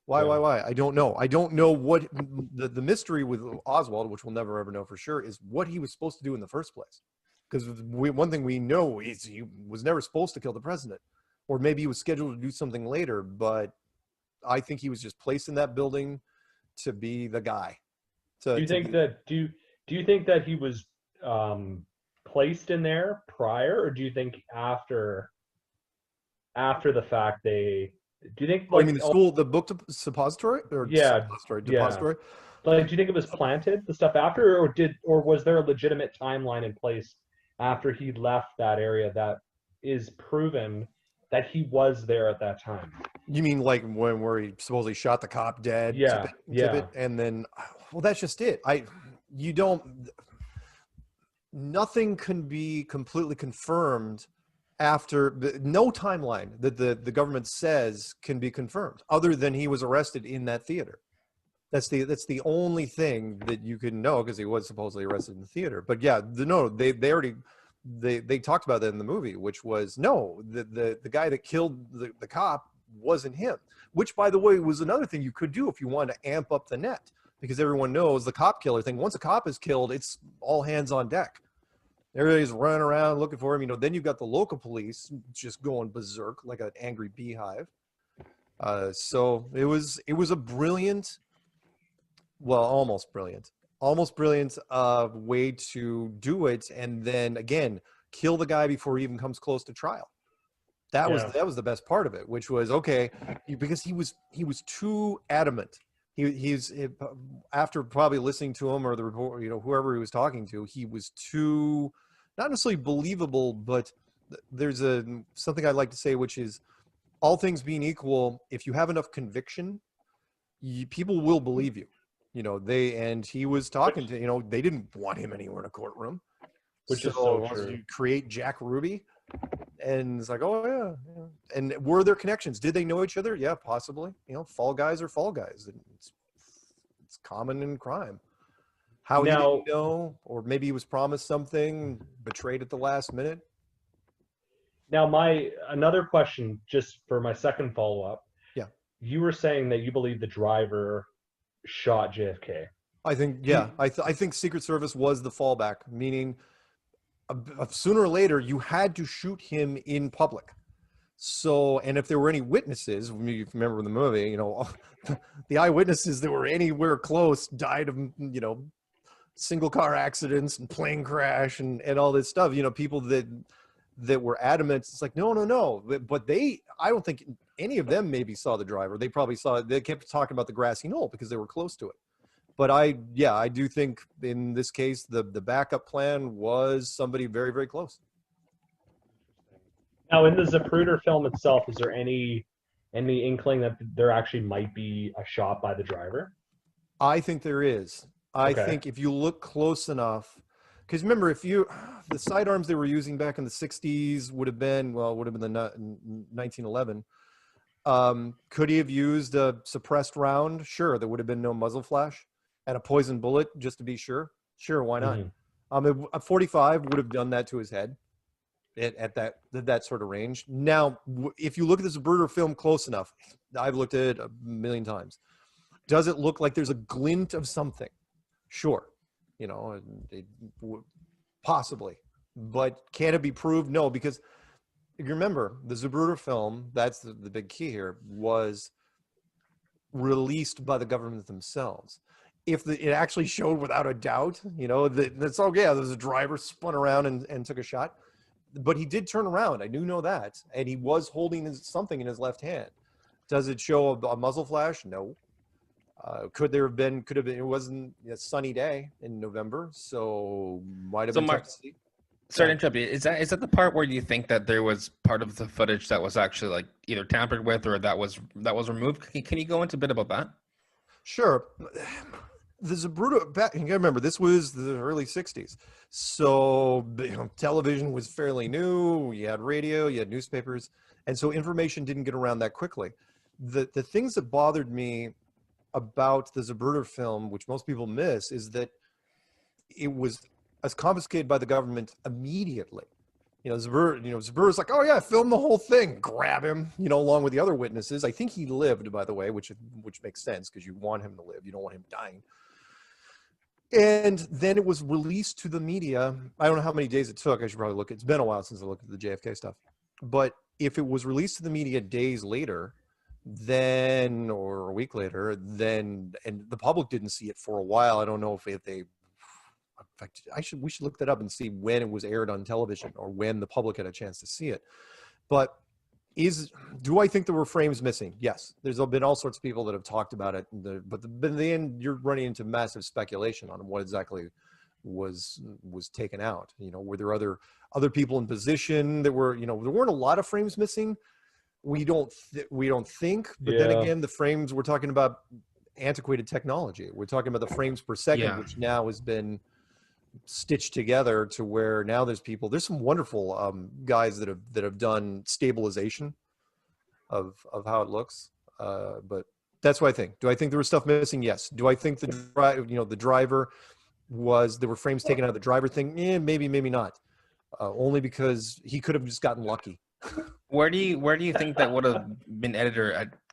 Speaker 4: Why? I don't know. I don't know what the mystery with Oswald, which we'll never ever know for sure, is what he was supposed to do in the first place. Because one thing we know is he was never supposed to kill the president, or maybe he was scheduled to do something later. But I think he was just placed in that building to be the guy.
Speaker 2: Do you think that he was placed in there prior, or do you think after the fact they? Do you think? Like,
Speaker 4: I mean, the book suppository, or depository.
Speaker 2: Like, do you think it was planted, the stuff after, or was there a legitimate timeline in place after he left that area that is proven that he was there at that time?
Speaker 4: You mean like where he supposedly shot the cop dead?
Speaker 2: Yeah.
Speaker 4: Tippit, and then, well, that's just it. Nothing can be completely confirmed after no timeline that the government says can be confirmed other than he was arrested in that theater. That's the only thing that you can know, because he was supposedly arrested in the theater. But yeah, they talked about that in the movie, which was the guy that killed the cop wasn't him, which, by the way, was another thing you could do if you wanted to amp up the net, because everyone knows the cop killer thing. Once a cop is killed, it's all hands on deck. Everybody's running around looking for him. You know, then you've got the local police just going berserk like an angry beehive. So it was a brilliant, well, almost brilliant way to do it, and then again kill the guy before he even comes close to trial. That was the best part of it, which was okay, because he was too adamant. He's after probably listening to him or the report, you know, whoever he was talking to, he was too, not necessarily believable, but there's something I like to say, which is, all things being equal, if you have enough conviction, people will believe you. You know, and he was talking to, you know, they didn't want him anywhere in a courtroom,
Speaker 2: which is so true.
Speaker 4: You create Jack Ruby, and it's like, oh yeah. And were there connections? Did they know each other? Yeah, possibly. You know, fall guys are fall guys. It's common in crime. How he didn't know, or maybe he was promised something, betrayed at the last minute.
Speaker 2: Now, another question, just for my second follow-up.
Speaker 4: Yeah. You
Speaker 2: were saying that you believe the driver shot JFK.
Speaker 4: I think, yeah. I think Secret Service was the fallback, meaning sooner or later you had to shoot him in public. So, and if there were any witnesses, if you remember the movie, you know, the eyewitnesses that were anywhere close died of, you know, single car accidents and plane crash and all this stuff. You know, people that were adamant. It's like, no. But I don't think any of them maybe saw the driver. They probably saw it. They kept talking about the grassy knoll because they were close to it. But I do think in this case, the backup plan was somebody very, very close.
Speaker 2: Now, in the Zapruder film itself, is there any inkling that there actually might be a shot by the driver?
Speaker 4: I think there is. I
Speaker 2: Okay.
Speaker 4: think if you look close enough, because remember, the sidearms they were using back in the 60s would have been the 1911. Could he have used a suppressed round? Sure. There would have been no muzzle flash and a poison bullet just to be sure. Sure, why not? A 45 would have done that to his head at that sort of range. Now, if you look at this Zapruder film close enough, I've looked at it a million times. Does it look like there's a glint of something? Sure. Possibly. But can it be proved? No, because if you remember, the Zapruder film, that's the big key here, was released by the government themselves. If it actually showed without a doubt, that's, oh yeah, there's a driver spun around and took a shot. But he did turn around. I do know that. And he was holding something in his left hand. Does it show a muzzle flash? No. Could have been, it wasn't a sunny day in November, so might have been tough to see.
Speaker 1: Sorry to interrupt you. Is that the part where you think that there was part of the footage that was actually like either tampered with or that was removed? Can you go into a bit about that?
Speaker 4: Sure. The Zapruder, you gotta remember, this was the early 60s. So television was fairly new. You had radio, you had newspapers. And so information didn't get around that quickly. The things that bothered me about the Zapruder film, which most people miss, is that it was confiscated by the government immediately. Zapruder's like, oh yeah, film the whole thing, grab him, along with the other witnesses. I think he lived, by the way, which makes sense because you want him to live. You don't want him dying. And then it was released to the media. I don't know how many days it took. I should probably look. It's been a while since I looked at the JFK stuff. But if it was released to the media days later, then, or a week later, then, and the public didn't see it for a while. I don't know if they, in fact, we should look that up and see when it was aired on television or when the public had a chance to see it. But do I think there were frames missing? Yes. There's been all sorts of people that have talked about it, but in the end, you're running into massive speculation on what exactly was taken out. Were there other people in position that were, there weren't a lot of frames missing. We don't think, but then again, the frames, we're talking about antiquated technology. We're talking about the frames per second, which now has been stitched together to where now there's some wonderful guys that have done stabilization of how it looks. But that's what I think. Do I think there was stuff missing? Yes. Do I think the driver there were frames taken out of the driver thing? Maybe not. Only because he could have just gotten lucky.
Speaker 1: Where do you think that would have been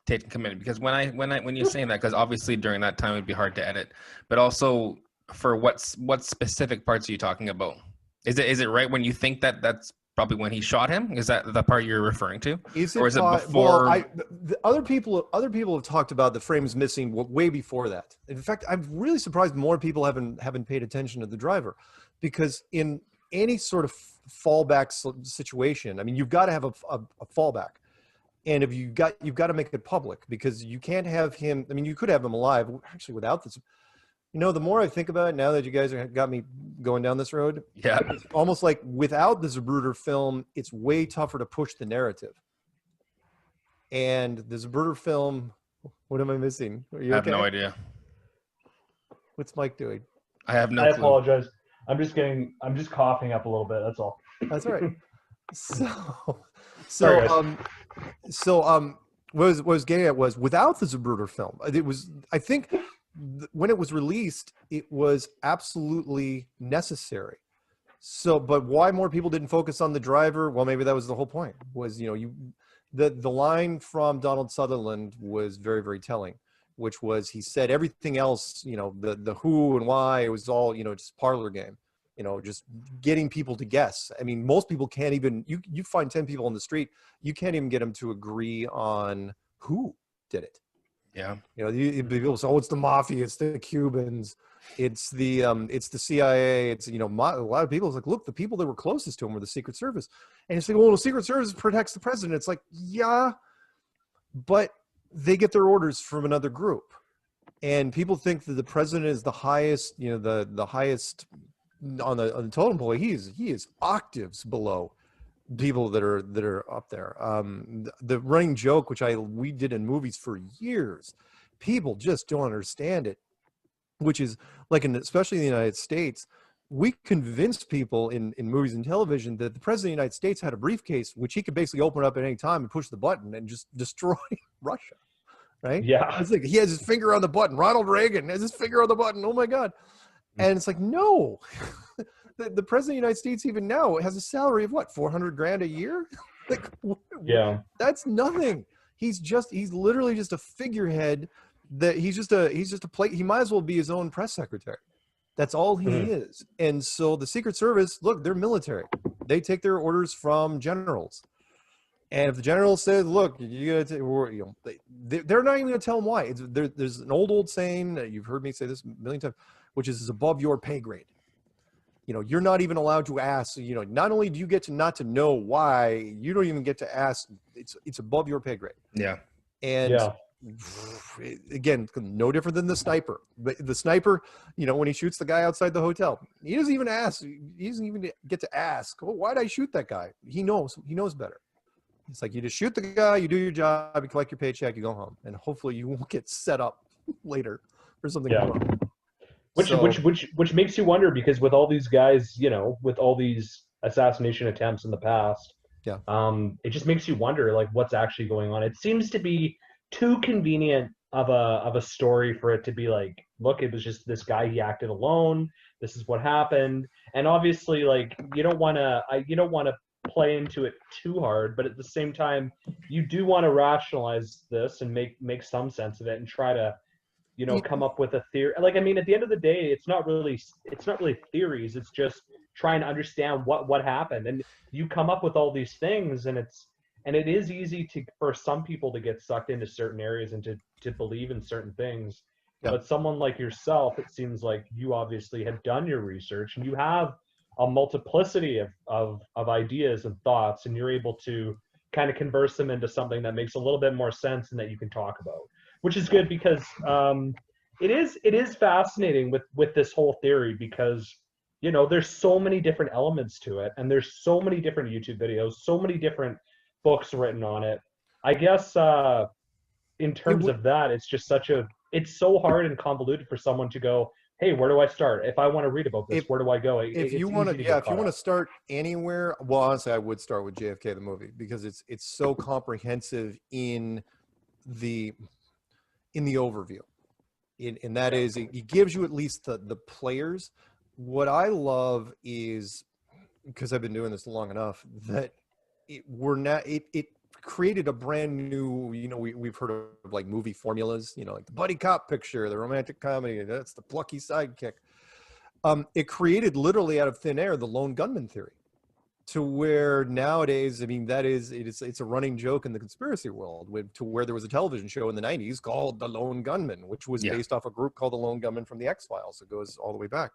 Speaker 1: taken committed? Because when you're saying that, because obviously during that time it'd be hard to edit, but also for what specific parts are you talking about? Is it right when you think that that's probably when he shot him? Is that the part you're referring to? Or is it before?
Speaker 4: Well, other people have talked about the frames missing way before that. In fact, I'm really surprised more people haven't paid attention to the driver, because in any sort of fallback situation, I mean, you've got to have a fallback, and if you've got to make it public, because you can't have him. I mean, you could have him alive actually without this. The more I think about it, now that you guys got me going down this road, it's almost like without the Zapruder film, it's way tougher to push the narrative. And the Zapruder film, what am I missing? Are you okay?
Speaker 1: I have no idea.
Speaker 4: What's Mike doing?
Speaker 1: I have no
Speaker 2: clue.
Speaker 1: I
Speaker 2: apologize. I'm just coughing up a little bit. That's all.
Speaker 4: That's all right.
Speaker 2: Sorry,
Speaker 4: what I was getting at was, without the Zapruder film, it was, I think, when it was released, it was absolutely necessary. So, but why more people didn't focus on the driver? Well, maybe that was the whole point. Was the line from Donald Sutherland was very, very telling, which was, he said everything else, the who and why, it was all just parlor game. Just getting people to guess. I mean, most people can't even. You find 10 people on the street, you can't even get them to agree on who did it.
Speaker 1: Yeah.
Speaker 4: People say, oh, it's the mafia, it's the Cubans, it's the CIA, it's, a lot of people, it's like, look, the people that were closest to him were the Secret Service. And you say, well, the Secret Service protects the president. It's like, yeah, but they get their orders from another group. And people think that the president is the highest, you know, the highest on the totem pole. He is octaves below people that are up there. The running joke, which we did in movies for years, people just don't understand it, which is like, especially in the United States, we convinced people in movies and television that the president of the United States had a briefcase which he could basically open up at any time and push the button and just destroy Russia, right?
Speaker 2: Yeah.
Speaker 4: It's like he has his finger on the button. Ronald Reagan has his finger on the button. Oh my God. And it's like, no, the president of the United States even now has a salary of what, 400 grand a year? Like,
Speaker 2: Yeah.
Speaker 4: that's nothing. He's literally just a figurehead. That he's just a plate. He might as well be his own press secretary. That's all he is. And so the Secret Service, look, they're military. They take their orders from generals. And if the general says, look, you gotta they're not even going to tell them why. There's an old saying, you've heard me say this a million times, which is above your pay grade. You know, you're not even allowed to ask, you know, not only do you get to not to know why, you don't even get to ask. It's above your pay grade.
Speaker 1: Yeah.
Speaker 4: And again, no different than the sniper. But the sniper, you know, when he shoots the guy outside the hotel, he doesn't even ask. He doesn't even get to ask, well, why'd I shoot that guy? He knows better. It's like, you just shoot the guy, you do your job, you collect your paycheck, you go home, and hopefully you won't get set up later for something wrong.
Speaker 2: Which makes you wonder, because with all these guys, you know, with all these assassination attempts in the past, it just makes you wonder, like, what's actually going on. It seems to be too convenient of a story for it to be like, look, it was just this guy, he acted alone, this is what happened. And obviously, like, you don't want to play into it too hard, but at the same time, you do want to rationalize this and make some sense of it and try to, you know, come up with a theory. Like, I mean, at the end of the day, it's not really theories, it's just trying to understand what happened. And you come up with all these things, and it is easy for some people to get sucked into certain areas and to believe in certain things. Yeah. But someone like yourself, it seems like you obviously have done your research and you have a multiplicity of ideas and thoughts, and you're able to kind of converse them into something that makes a little bit more sense and that you can talk about, which is good, because it is fascinating with this whole theory, because, you know, there's so many different elements to it, and there's so many different YouTube videos, so many different books written on it. I guess in terms of that, it's so hard and convoluted for someone to go, hey, where do I start? If I want to read about this, where do I go?
Speaker 4: If you want to start anywhere, well, honestly, I would start with JFK the movie, because it's so comprehensive in the overview. And that is, it gives you at least the players. What I love is, because I've been doing this long enough, that it created a brand new, you know, we've heard of like movie formulas, you know, like the buddy cop picture, the romantic comedy, that's the plucky sidekick. It created literally out of thin air the lone gunman theory, to where nowadays, I mean, it's a running joke in the conspiracy world, to where there was a television show in the 90s called The Lone Gunman, which was based off a group called the Lone Gunman from the X-Files. It goes all the way back.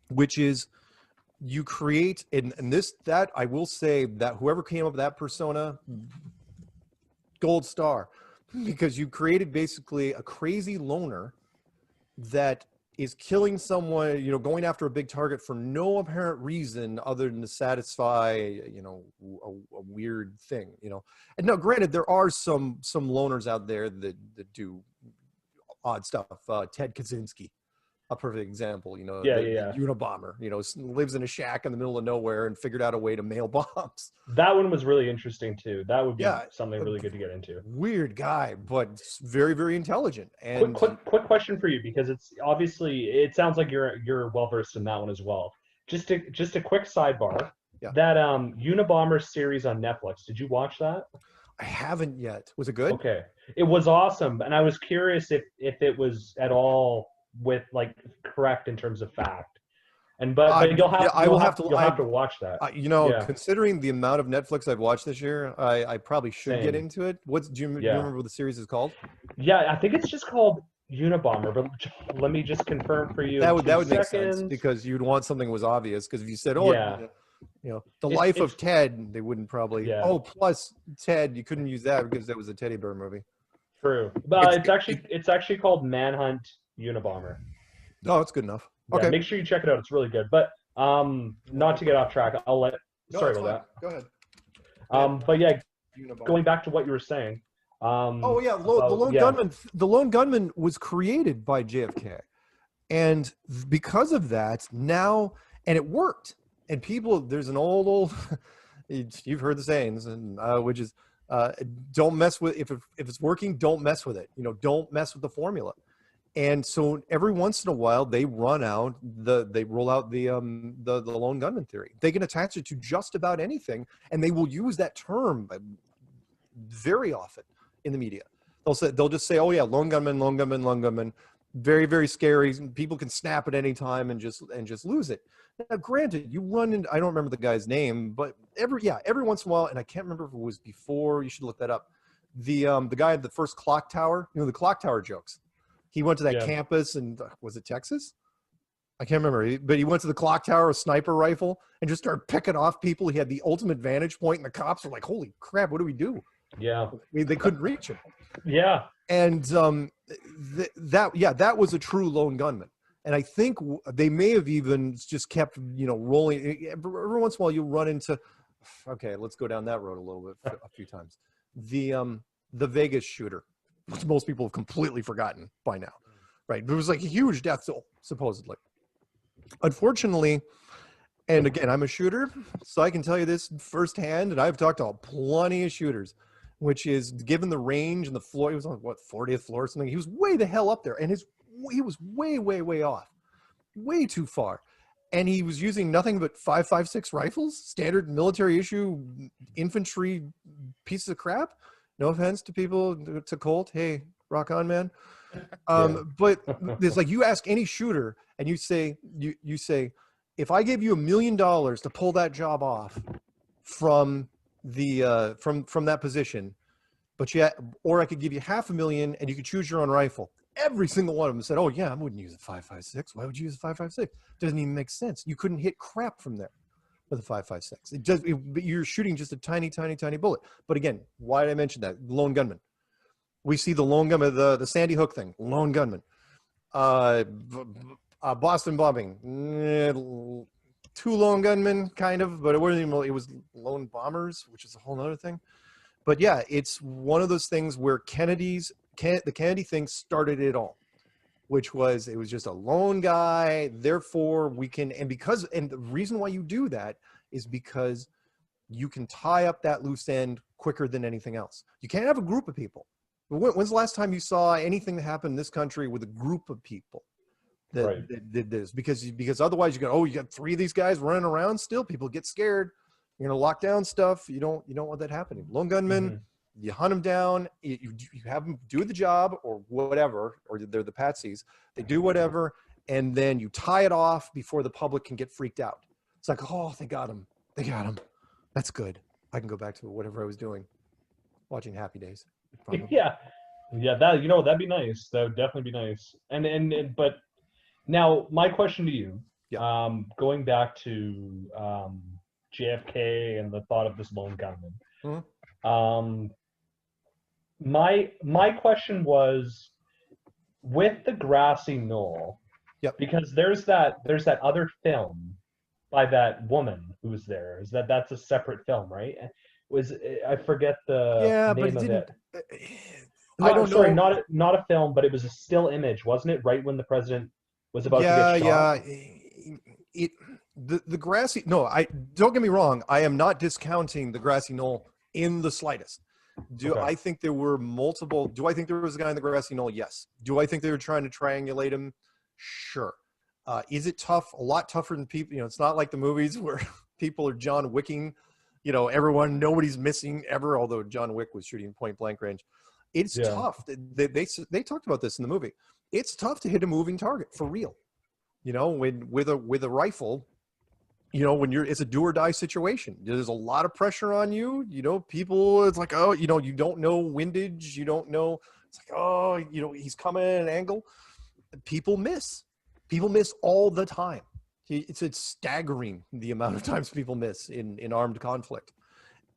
Speaker 4: Which is, you create, and that I will say that whoever came up with that persona, gold star, because you created basically a crazy loner that is killing someone, you know, going after a big target for no apparent reason other than to satisfy, you know, a weird thing, you know. And now, granted, there are some loners out there that do odd stuff. Ted Kaczynski, a perfect example, you know, the Unabomber, you know, lives in a shack in the middle of nowhere and figured out a way to mail bombs.
Speaker 2: That one was really interesting too. That would be something really good to get into.
Speaker 4: Weird guy, but very, very intelligent. And
Speaker 2: quick question for you, because it's obviously, it sounds like you're well versed in that one as well. Just a quick sidebar. Yeah. That Unabomber series on Netflix, did you watch that?
Speaker 4: I haven't yet. Was it good?
Speaker 2: Okay, it was awesome, and I was curious if it was at all correct in terms of fact, but you'll have to watch that.
Speaker 4: You know, considering the amount of Netflix I've watched this year, I probably should get into it. Do you remember what the series is called?
Speaker 2: Yeah, I think it's just called Unabomber, but let me just confirm for you.
Speaker 4: That would make sense, because you'd want something that was obvious, because if you said, you know, the life of Ted, they wouldn't probably. Oh, plus Ted, you couldn't use that because that was a teddy bear movie.
Speaker 2: True, but
Speaker 1: It's-
Speaker 2: it's actually called Manhunt Unabomber.
Speaker 4: Oh, it's good enough.
Speaker 2: Yeah,
Speaker 4: Okay.
Speaker 2: make sure you check it out. It's really good. But not to get off track, I'll let.
Speaker 4: No,
Speaker 2: Sorry
Speaker 4: that's
Speaker 2: about
Speaker 4: fine. Go ahead.
Speaker 2: that. But yeah,
Speaker 4: Unabomber.
Speaker 2: going back to what you were saying.
Speaker 4: Oh yeah, the
Speaker 2: about-
Speaker 4: lone
Speaker 2: yeah.
Speaker 4: gunman. The lone gunman was created by JFK, and because of that, now and it worked. And people, there's an old, you've heard the sayings, and which is, don't mess with if it's working, don't mess with it. You know, don't mess with the formula. And so every once in a while, they roll out the lone gunman theory. They can attach it to just about anything, and they will use that term very often in the media. They'll just say, "Oh yeah, lone gunman, lone gunman, lone gunman." Very, very scary. People can snap at any time and just lose it. Now, granted, you run into, I don't remember the guy's name, but every once in a while, and I can't remember if it was before. You should look that up. The guy at the first clock tower, the clock tower jokes. He went to that
Speaker 2: Yeah.
Speaker 4: campus, and was it Texas? I can't remember, but he went to the clock tower, a sniper rifle, and just started picking off people. He had the ultimate vantage point, and the cops were like, "Holy crap, what do we do?"
Speaker 2: Yeah.
Speaker 4: I mean, they couldn't reach him.
Speaker 2: Yeah.
Speaker 4: And that was a true lone gunman. And I think they may have even just kept rolling. Every once in a while, you run into. Okay, let's go down that road a little bit a few times. The Vegas shooter, which most people have completely forgotten by now, right? There was like a huge death toll supposedly. Unfortunately, and again, I'm a shooter, so I can tell you this firsthand, and I've talked to plenty of shooters. Which is, given the range and the floor, he was on what, 40th floor or something. He was way the hell up there, and he was way, way, way off, way too far, and he was using nothing but 5.56 rifles, standard military issue infantry pieces of crap. No offense to people, to Colt. Hey, rock on, man. But there's like, you ask any shooter, and you say, if I gave you $1 million to pull that job off from from that position, or I could give you $500,000 and you could choose your own rifle. Every single one of them said, "Oh yeah, I wouldn't use a 5.56. Why would you use a 5.56? Doesn't even make sense. You couldn't hit crap from there with a 5.56. You're shooting just a tiny, tiny, tiny bullet." But again, why did I mention that? Lone gunman. We see the lone gunman, the Sandy Hook thing, lone gunman. Boston bombing. 2 lone gunmen, kind of, but it wasn't even, it was lone bombers, which is a whole other thing. But yeah, it's one of those things where the Kennedy thing started it all, which was, it was just a lone guy. Therefore, and the reason why you do that is because you can tie up that loose end quicker than anything else. You can't have a group of people. When's the last time you saw anything that happened in this country with a group of people that did this? Because otherwise you got 3 of these guys running around still. People get scared. You're gonna lock down stuff. You don't want that happening. Lone gunmen, you hunt them down. You have them do the job or whatever, or they're the patsies. They do whatever, and then you tie it off before the public can get freaked out. It's like, oh, they got him. They got him. That's good. I can go back to whatever I was doing, watching Happy Days. Probably.
Speaker 2: Yeah. That'd be nice. That would definitely be nice. But now my question to you, going back to JFK and the thought of this lone gunman. My question was, with the grassy knoll, because there's that other film by that woman who was there. That's a separate film, right? I forget the name of it.
Speaker 4: I don't know.
Speaker 2: Sorry, not a film, but it was a still image, wasn't it? Right when the president was about to get shot.
Speaker 4: Yeah. The grassy, no, don't get me wrong. I am not discounting the grassy knoll in the slightest. I think there were multiple? Do I think there was a guy in the grassy knoll? Yes. Do I think they were trying to triangulate him? Sure. Is it tough? A lot tougher than people. It's not like the movies where people are John Wicking. Everyone, nobody's missing ever. Although John Wick was shooting point blank range, it's tough. They talked about this in the movie. It's tough to hit a moving target for real. With a rifle. When it's a do or die situation, there's a lot of pressure on you. People, it's like, oh, you don't know windage. You don't know. It's like, oh, he's coming at an angle. People miss all the time. It's staggering the amount of times people miss in armed conflict.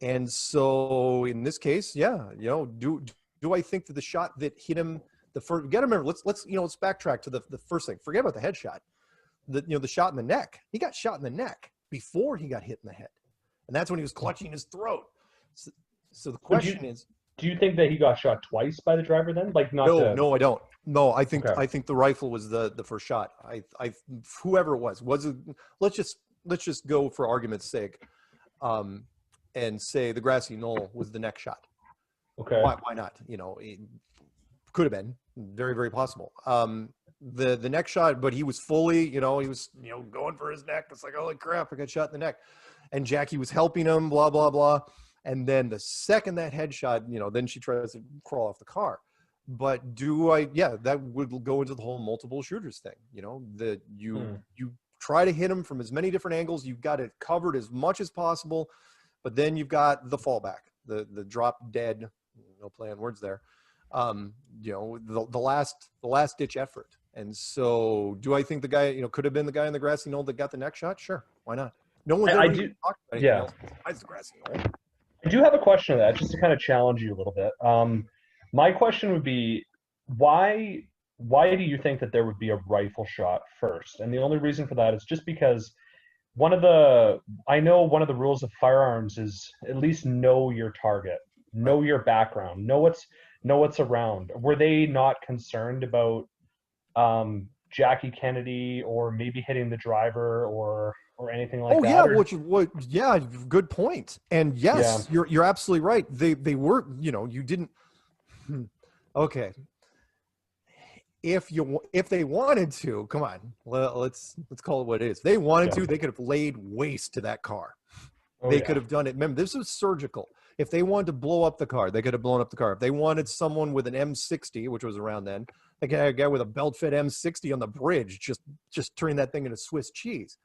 Speaker 4: And so in this case, do do I think that the shot that hit him the first? You got to remember. Let's backtrack to the first thing. Forget about the headshot. The shot in the neck. He got shot in the neck before he got hit in the head, and that's when he was clutching his throat. So the question is,
Speaker 2: do you think that he got shot twice by the driver then? Like not
Speaker 4: no, I don't. No, I think
Speaker 2: Okay.
Speaker 4: I think the rifle was the first shot. I whoever it was it? Let's just go for argument's sake, and say the grassy knoll was the next shot.
Speaker 2: Okay.
Speaker 4: Why not? It could have been very, very possible. The next shot, but he was fully, he was, going for his neck. It's like, holy crap, I got shot in the neck. And Jackie was helping him, blah, blah, blah. And then the second that headshot, then she tries to crawl off the car. But that would go into the whole multiple shooters thing, that you try to hit him from as many different angles. You've got it covered as much as possible, but then you've got the fallback, the drop dead, no play on words there. The last ditch effort. And so do I think the guy, could have been the guy in the grassy knoll that got the next shot? Sure. Why not? No one's ever even talked about anything else besides the grassy knoll.
Speaker 2: I do have a question of that, just to kind of challenge you a little bit. My question would be, why do you think that there would be a rifle shot first? And the only reason for that is just because I know one of the rules of firearms is at least know your target, know your background, know what's around. Were they not concerned about Jackie Kennedy or maybe hitting the driver or anything like that?
Speaker 4: Yeah, good point. And yes, you're absolutely right. They were, you didn't. Okay. If they wanted to, come on, let's call it what it is. They wanted to, they could have laid waste to that car. They could have done it. Remember, this was surgical. If they wanted to blow up the car, they could have blown up the car. If they wanted someone with an M60, which was around then, like a guy with a belt-fit M60 on the bridge, just turning that thing into Swiss cheese.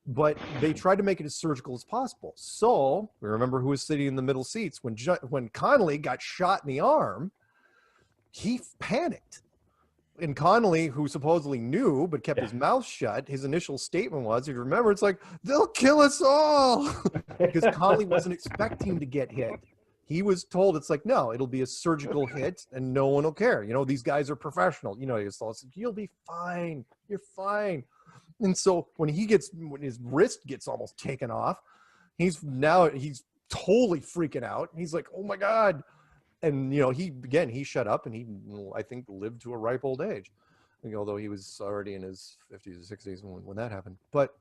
Speaker 4: But they tried to make it as surgical as possible. So we remember who was sitting in the middle seats when Connolly got shot in the arm. He panicked. And Connolly, who supposedly knew but kept his mouth shut, his initial statement was, if you remember, it's like, they'll kill us all. Because Connolly wasn't expecting to get hit. He was told, it's like, no, it'll be a surgical hit and no one will care. These guys are professional. You'll be fine. You're fine. And so when his wrist gets almost taken off, he's totally freaking out. He's like, oh my God. And, he shut up and he, I think, lived to a ripe old age, although he was already in his 50s or 60s when that happened. But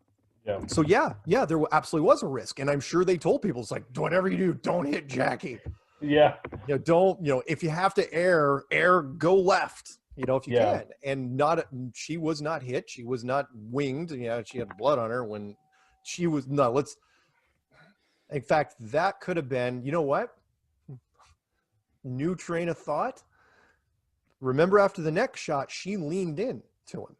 Speaker 4: so, there absolutely was a risk. And I'm sure they told people, it's like, whatever you do, don't hit Jackie.
Speaker 2: Yeah.
Speaker 4: Don't, if you have to air, go left, if you can. And she was not hit. She was not winged. She had blood on her when she was, in fact, that could have been, you know what? New train of thought. Remember, after the next shot, she leaned in to him.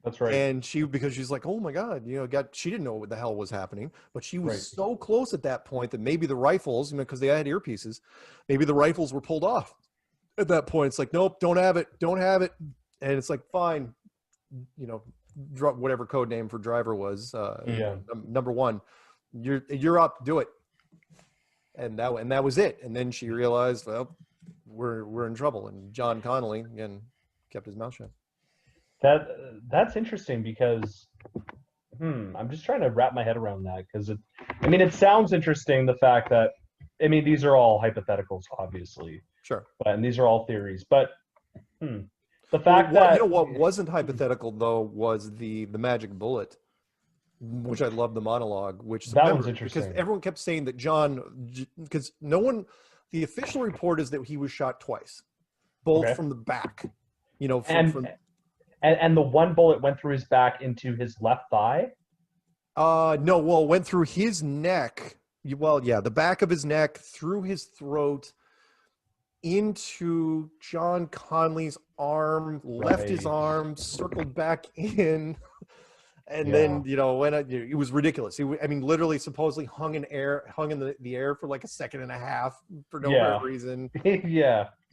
Speaker 2: That's right.
Speaker 4: And because she's like, oh my God, she didn't know what the hell was happening, but she was so close at that point that maybe the rifles, because they had earpieces, maybe the rifles were pulled off at that point. It's like, nope, don't have it. And it's like, fine, drop whatever code name for driver was. Number one, you're up, do it. And that was it. And then she realized, well, we're in trouble. And John Connolly again kept his mouth shut.
Speaker 2: That's interesting because I'm just trying to wrap my head around that because it sounds interesting, the fact that these are all hypotheticals, obviously.
Speaker 4: Sure.
Speaker 2: And these are all theories. But the fact that
Speaker 4: what wasn't hypothetical though was the magic bullet, which I love the monologue, which
Speaker 2: that one's interesting
Speaker 4: because everyone kept saying that because the official report is that he was shot twice, both from the back,
Speaker 2: and the one bullet went through his back into his left thigh.
Speaker 4: Went through his neck. The back of his neck, through his throat, into John Connolly's arm, left his arm, circled back in. And then, it was ridiculous. Literally supposedly hung in the air for like a second and a half for no reason.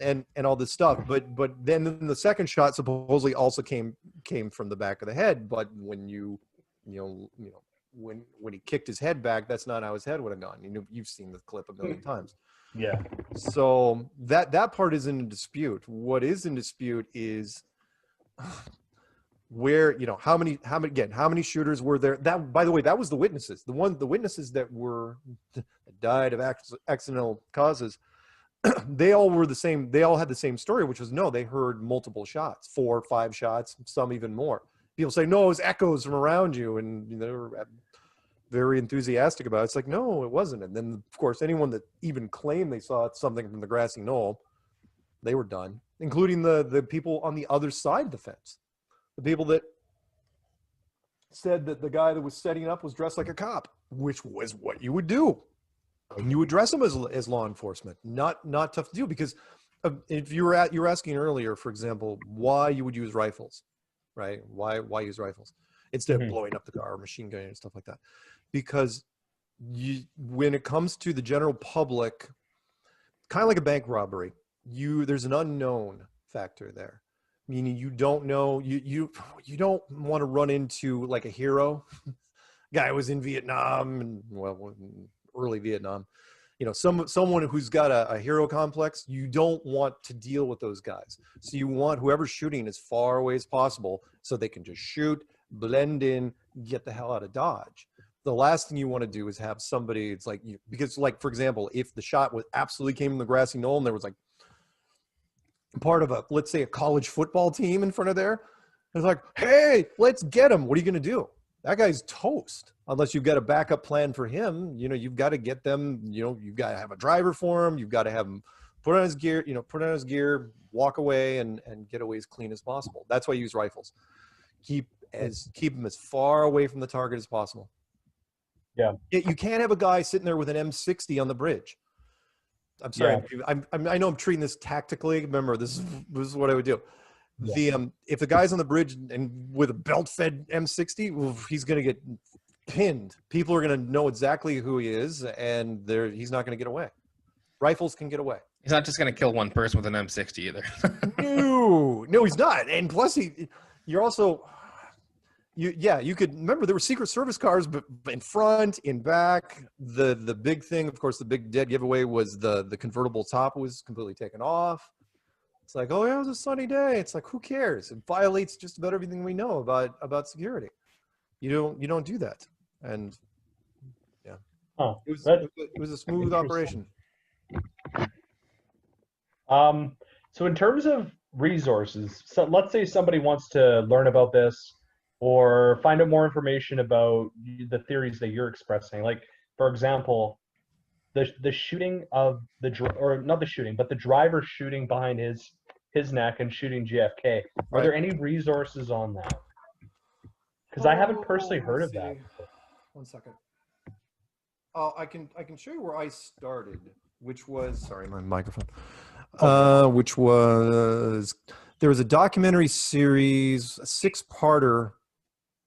Speaker 4: And all this stuff. But then the second shot supposedly also came from the back of the head. But when when he kicked his head back, that's not how his head would have gone. You've seen the clip a million times.
Speaker 2: Yeah.
Speaker 4: So that part isn't in dispute. What is in dispute is where, how many shooters were there? That, by the way, that was the witnesses. The witnesses that died of accidental causes. They all were the same. They all had the same story, which was no, they heard multiple shots, 4 or 5 shots, some even more. People say, no, it was echoes from around you, and they were very enthusiastic about it. It's like, no, it wasn't. And then, of course, anyone that even claimed they saw something from the grassy knoll, they were done, including the people on the other side of the fence. The people that said that the guy that was setting up was dressed like a cop, which was what you would do. And you would dress them as law enforcement. Not tough to do, because if you were asking earlier, for example, why you would use rifles, right? Why use rifles instead of blowing up the car or machine gunning and stuff like that? Because when it comes to the general public, kind of like a bank robbery, there's an unknown factor there. Meaning you don't know, you don't want to run into like a hero. Guy was in Vietnam and early Vietnam, someone who's got a hero complex. You don't want to deal with those guys. So you want whoever's shooting as far away as possible so they can just shoot, blend in, get the hell out of Dodge. The last thing you want to do is have somebody, it's like, because like, for example, if the shot absolutely came from the grassy knoll and there was like part of let's say a college football team in front of there, it's like, hey, let's get him. What are you going to do? That guy's toast. Unless you've got a backup plan for him, you've got to get them, you've got to have a driver for him. You've got to have him put on his gear, walk away and get away as clean as possible. That's why you use rifles. Keep them as far away from the target as possible.
Speaker 2: Yeah.
Speaker 4: You can't have a guy sitting there with an M60 on the bridge. I'm sorry. Yeah. I know I'm treating this tactically. Remember, this is what I would do. Yeah. If the guy's on the bridge and with a belt-fed M60, well, he's going to get pinned. People are going to know exactly who he is, and he's not going to get away. Rifles can get away.
Speaker 1: He's not just going to kill one person with an M60 either.
Speaker 4: No, he's not. And plus, you're also, you could remember there were Secret Service cars, but in front, in back. The big thing, of course, the big dead giveaway was the convertible top was completely taken off. It's like, oh yeah, it was a sunny day. It's like, who cares? It violates just about everything we know about security. You don't do that. And yeah, it was a smooth operation.
Speaker 2: So in terms of resources, so let's say somebody wants to learn about this or find out more information about the theories that you're expressing. Like, for example, the shooting of not the shooting, but the driver shooting behind his neck and shooting JFK. Are there any resources on that? Because I haven't personally heard of that.
Speaker 4: 1 second. I can show you where I started, which was, sorry, my microphone. Which was, there was a documentary series, a 6-parter.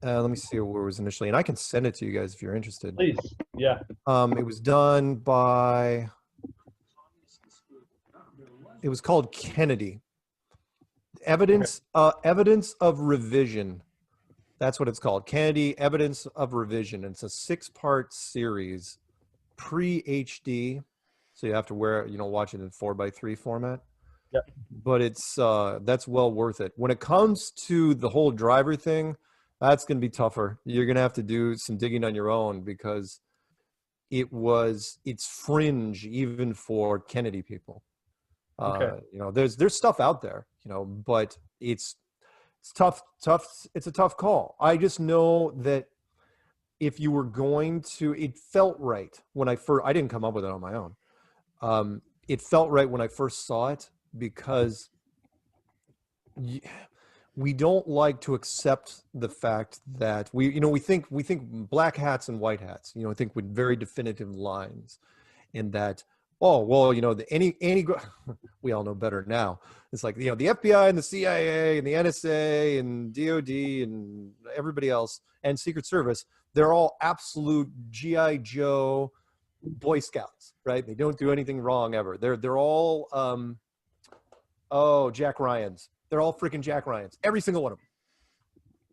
Speaker 4: Let me see where it was initially, and I can send it to you guys if you're interested.
Speaker 2: Please, yeah.
Speaker 4: It was done by, it was called Kennedy. Evidence of Revision. That's what it's called. Kennedy, Evidence of Revision. And it's a 6-part series, pre-HD. So you have to watch it in 4:3 format.
Speaker 2: Yep.
Speaker 4: But it's that's well worth it. When it comes to the whole driver thing, that's going to be tougher. You're going to have to do some digging on your own, because it's fringe even for Kennedy people.
Speaker 2: Okay.
Speaker 4: There's stuff out there, but it's tough. It's a tough call. I just know that if you were going to, it felt right when I didn't come up with it on my own. It felt right when I first saw it, because we don't like to accept the fact that we think black hats and white hats, I think with very definitive lines, in that, oh, well, any we all know better now. It's like, the FBI and the CIA and the NSA and DOD and everybody else and Secret Service, they're all absolute G.I. Joe Boy Scouts, right? They don't do anything wrong ever. They're all Jack Ryans. They're all freaking Jack Ryans. Every single one of them.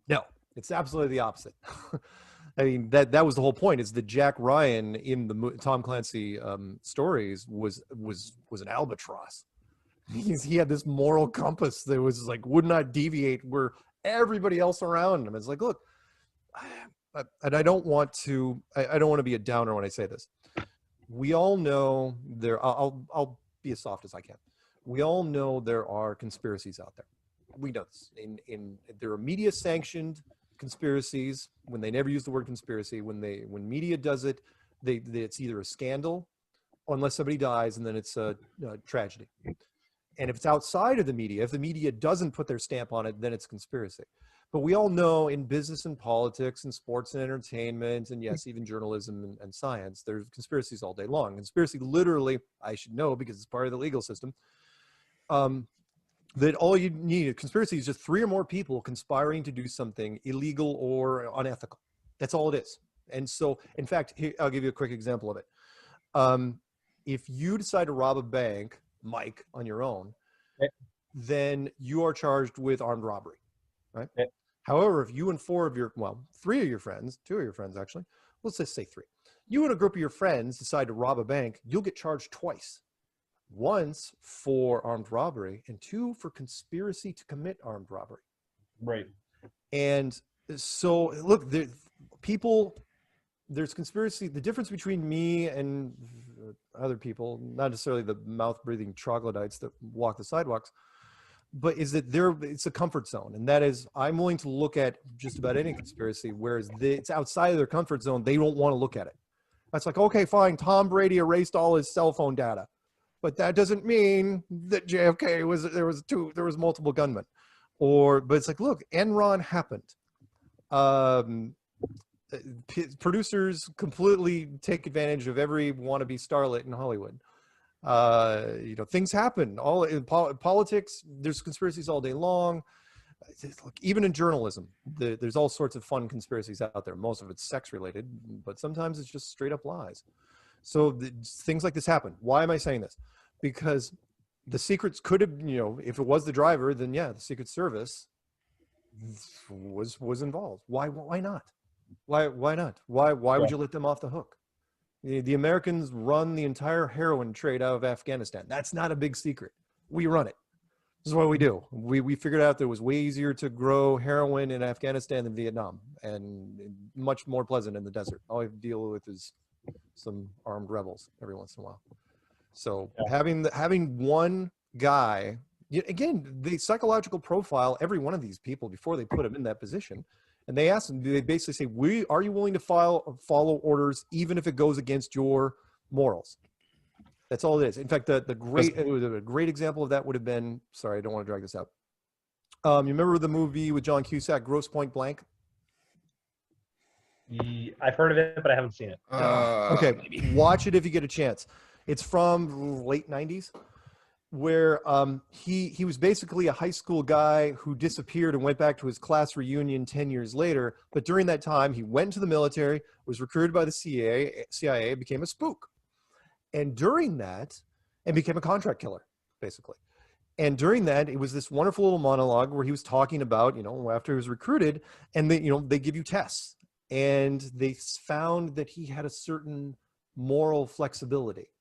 Speaker 4: No, it's absolutely the opposite. I mean, that was the whole point. Is that Jack Ryan in the Tom Clancy stories was an albatross. He had this moral compass that was like would not deviate where everybody else around him. It's like, look, and I don't want to be a downer when I say this. We all know there. I'll be as soft as I can. We all know there are conspiracies out there. We know this. There are media sanctioned conspiracies. When they never use the word conspiracy, when media does it, it's either a scandal, unless somebody dies, and then it's a tragedy. And if it's outside of the media, if the media doesn't put their stamp on it, then it's conspiracy. But we all know in business and politics and sports and entertainment, and yes, even journalism and science, there's conspiracies all day long. Conspiracy literally, I should know because it's part of the legal system, that all you need, a conspiracy is just 3 or more people conspiring to do something illegal or unethical. That's all it is. And so, in fact, here, I'll give you a quick example of it. If you decide to rob a bank, Mike, on your own,
Speaker 2: okay,
Speaker 4: then you are charged with armed robbery, right?
Speaker 2: Okay.
Speaker 4: However, if you and 3 of your friends, 2 of your friends actually, let's just say 3, you and a group of your friends decide to rob a bank, you'll get charged twice. Once for armed robbery and 2 for conspiracy to commit armed robbery.
Speaker 2: Right.
Speaker 4: And so, look, there's conspiracy. The difference between me and other people, not necessarily the mouth-breathing troglodytes that walk the sidewalks, but is that it's a comfort zone. And that is, I'm willing to look at just about any conspiracy, whereas it's outside of their comfort zone. They don't want to look at it. That's like, okay, fine, Tom Brady erased all his cell phone data. But that doesn't mean that JFK there was multiple gunmen, but it's like, look, Enron happened. Producers completely take advantage of every wannabe starlet in Hollywood. Things happen. All in politics, there's conspiracies all day long. Look, even in journalism, there's all sorts of fun conspiracies out there. Most of it's sex related, but sometimes it's just straight up lies. So things like this happen. Why am I saying this? Because the secrets could have, if it was the driver, then yeah, the Secret Service was involved. Why not? Why not? Why would you let them off the hook? The Americans run the entire heroin trade out of Afghanistan. That's not a big secret. We run it. This is what we do. We figured out that it was way easier to grow heroin in Afghanistan than Vietnam, and much more pleasant in the desert. All we have to deal with is some armed rebels every once in a while. So having one guy, again, the psychological profile, every one of these people before they put him in that position, and they ask them, they basically say, are you willing to follow orders even if it goes against your morals? That's all it is. In fact, a great example of that would have been, sorry, I don't want to drag this out. You remember the movie with John Cusack, Grosse Pointe Blank?
Speaker 2: I've heard of it, but I haven't seen it.
Speaker 4: Okay, watch it if you get a chance. It's from late 90s, where he was basically a high school guy who disappeared and went back to his class reunion 10 years later. But during that time, he went to the military, was recruited by the CIA, became a spook. And during that, and became a contract killer, basically. And during that, it was this wonderful little monologue where he was talking about, after he was recruited, and they give you tests. And they found that he had a certain moral flexibility,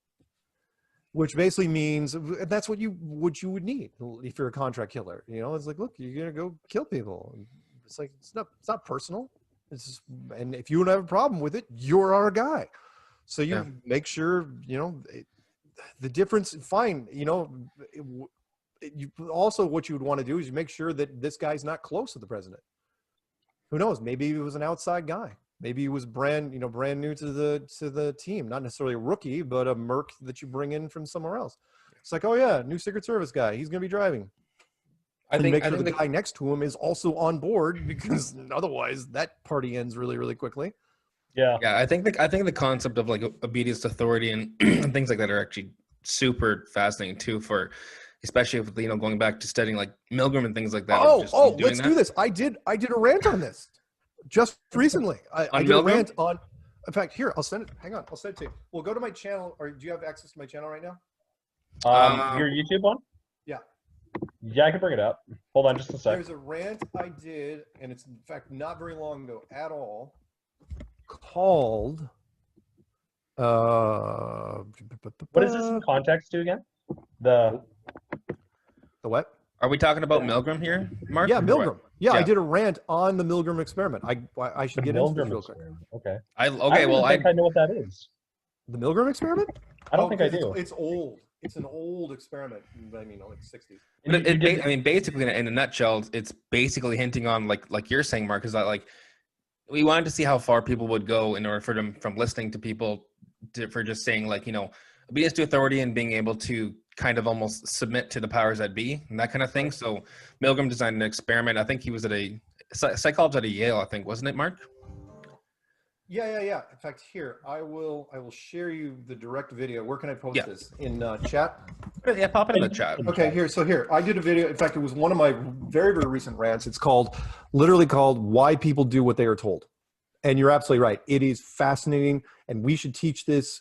Speaker 4: which basically means that's what you would need if you're a contract killer. It's like, look, you're gonna go kill people. It's like it's not personal. It's just, and if you don't have a problem with it, you're our guy. So you make sure the difference. Fine, you also what you would want to do is you make sure that this guy's not close to the president. Who knows? Maybe he was an outside guy. Maybe he was brand new to the team, not necessarily a rookie, but a merc that you bring in from somewhere else. It's like, oh yeah, new Secret Service guy. He's going to be driving. I think the guy next to him is also on board, because otherwise that party ends really, really quickly.
Speaker 2: Yeah.
Speaker 1: I think the concept of like obedience to authority and, and things like that are actually super fascinating too, for especially with going back to studying like Milgram and things like that.
Speaker 4: Let's do this. I did a rant on this just recently. I did a rant on. In fact, here I'll send it. Hang on, I'll send it to you. Well, go to my channel, or do you have access to my channel right now?
Speaker 2: Your YouTube one?
Speaker 4: Yeah.
Speaker 2: Yeah, I can bring it up. Hold on, just a sec.
Speaker 4: There's a rant I did, and it's in fact not very long ago at all. called.
Speaker 2: What is this in context to again? The
Speaker 4: what?
Speaker 1: Are we talking about Milgram here, Mark?
Speaker 4: Yeah,
Speaker 1: or what?
Speaker 4: Milgram. Yeah, I
Speaker 1: Yeah.
Speaker 4: did a rant on the Milgram experiment. I should get into this
Speaker 2: Milgram
Speaker 4: real quick.
Speaker 2: experiment. Okay.
Speaker 1: I
Speaker 2: I
Speaker 1: okay.
Speaker 2: don't
Speaker 1: Well,
Speaker 2: even think I know what that is.
Speaker 4: The Milgram experiment?
Speaker 2: I don't think I
Speaker 4: because
Speaker 2: do.
Speaker 4: It's old. It's an old experiment. I mean, like 60s.
Speaker 2: You- you did-
Speaker 1: I mean, basically, in a nutshell, it's basically hinting on like you're saying, Mark, is that like we wanted to see how far people would go in order for them from listening to people for just saying like obedience to authority and being able to kind of almost submit to the powers that be and that kind of thing. So Milgram designed an experiment. I think he was at a psychologist at Yale, I think, wasn't it, Mark?
Speaker 4: Yeah. In fact, here I will share you the direct video. Where can I post
Speaker 1: Yeah.
Speaker 4: this? In chat?
Speaker 1: Yeah, pop it in the chat.
Speaker 4: Okay, here. I did a video. In fact, it was one of my very, very recent rants. It's literally called Why People Do What They Are Told. And you're absolutely right. It is fascinating, and we should teach this.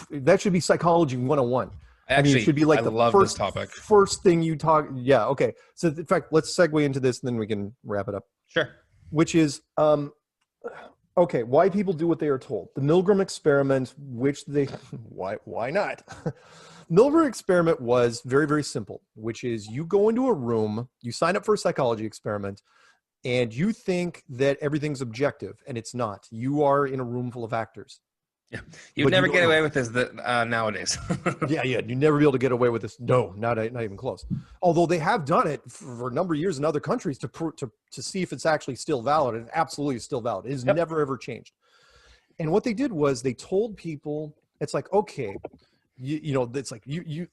Speaker 4: That should be psychology 101.
Speaker 1: Actually,
Speaker 4: it should be like
Speaker 1: I
Speaker 4: the
Speaker 1: love
Speaker 4: first
Speaker 1: this topic.
Speaker 4: First thing you talk. Yeah, okay. So in fact, let's segue into this, and then we can wrap it up.
Speaker 1: Sure.
Speaker 4: Which is, okay, why people do what they are told. The Milgram experiment, which they, why not? Milgram experiment was very, very simple, which is you go into a room, you sign up for a psychology experiment, and you think that everything's objective, and it's not. You are in a room full of actors.
Speaker 1: Yeah, you'd
Speaker 4: But
Speaker 1: never
Speaker 4: you
Speaker 1: get
Speaker 4: don't-
Speaker 1: away with this nowadays.
Speaker 4: Yeah, you'd never be able to get away with this. No, not even close. Although they have done it for a number of years in other countries to see if it's actually still valid. And it absolutely is still valid. It has never, ever changed. And what they did was they told people, it's like, okay, it's like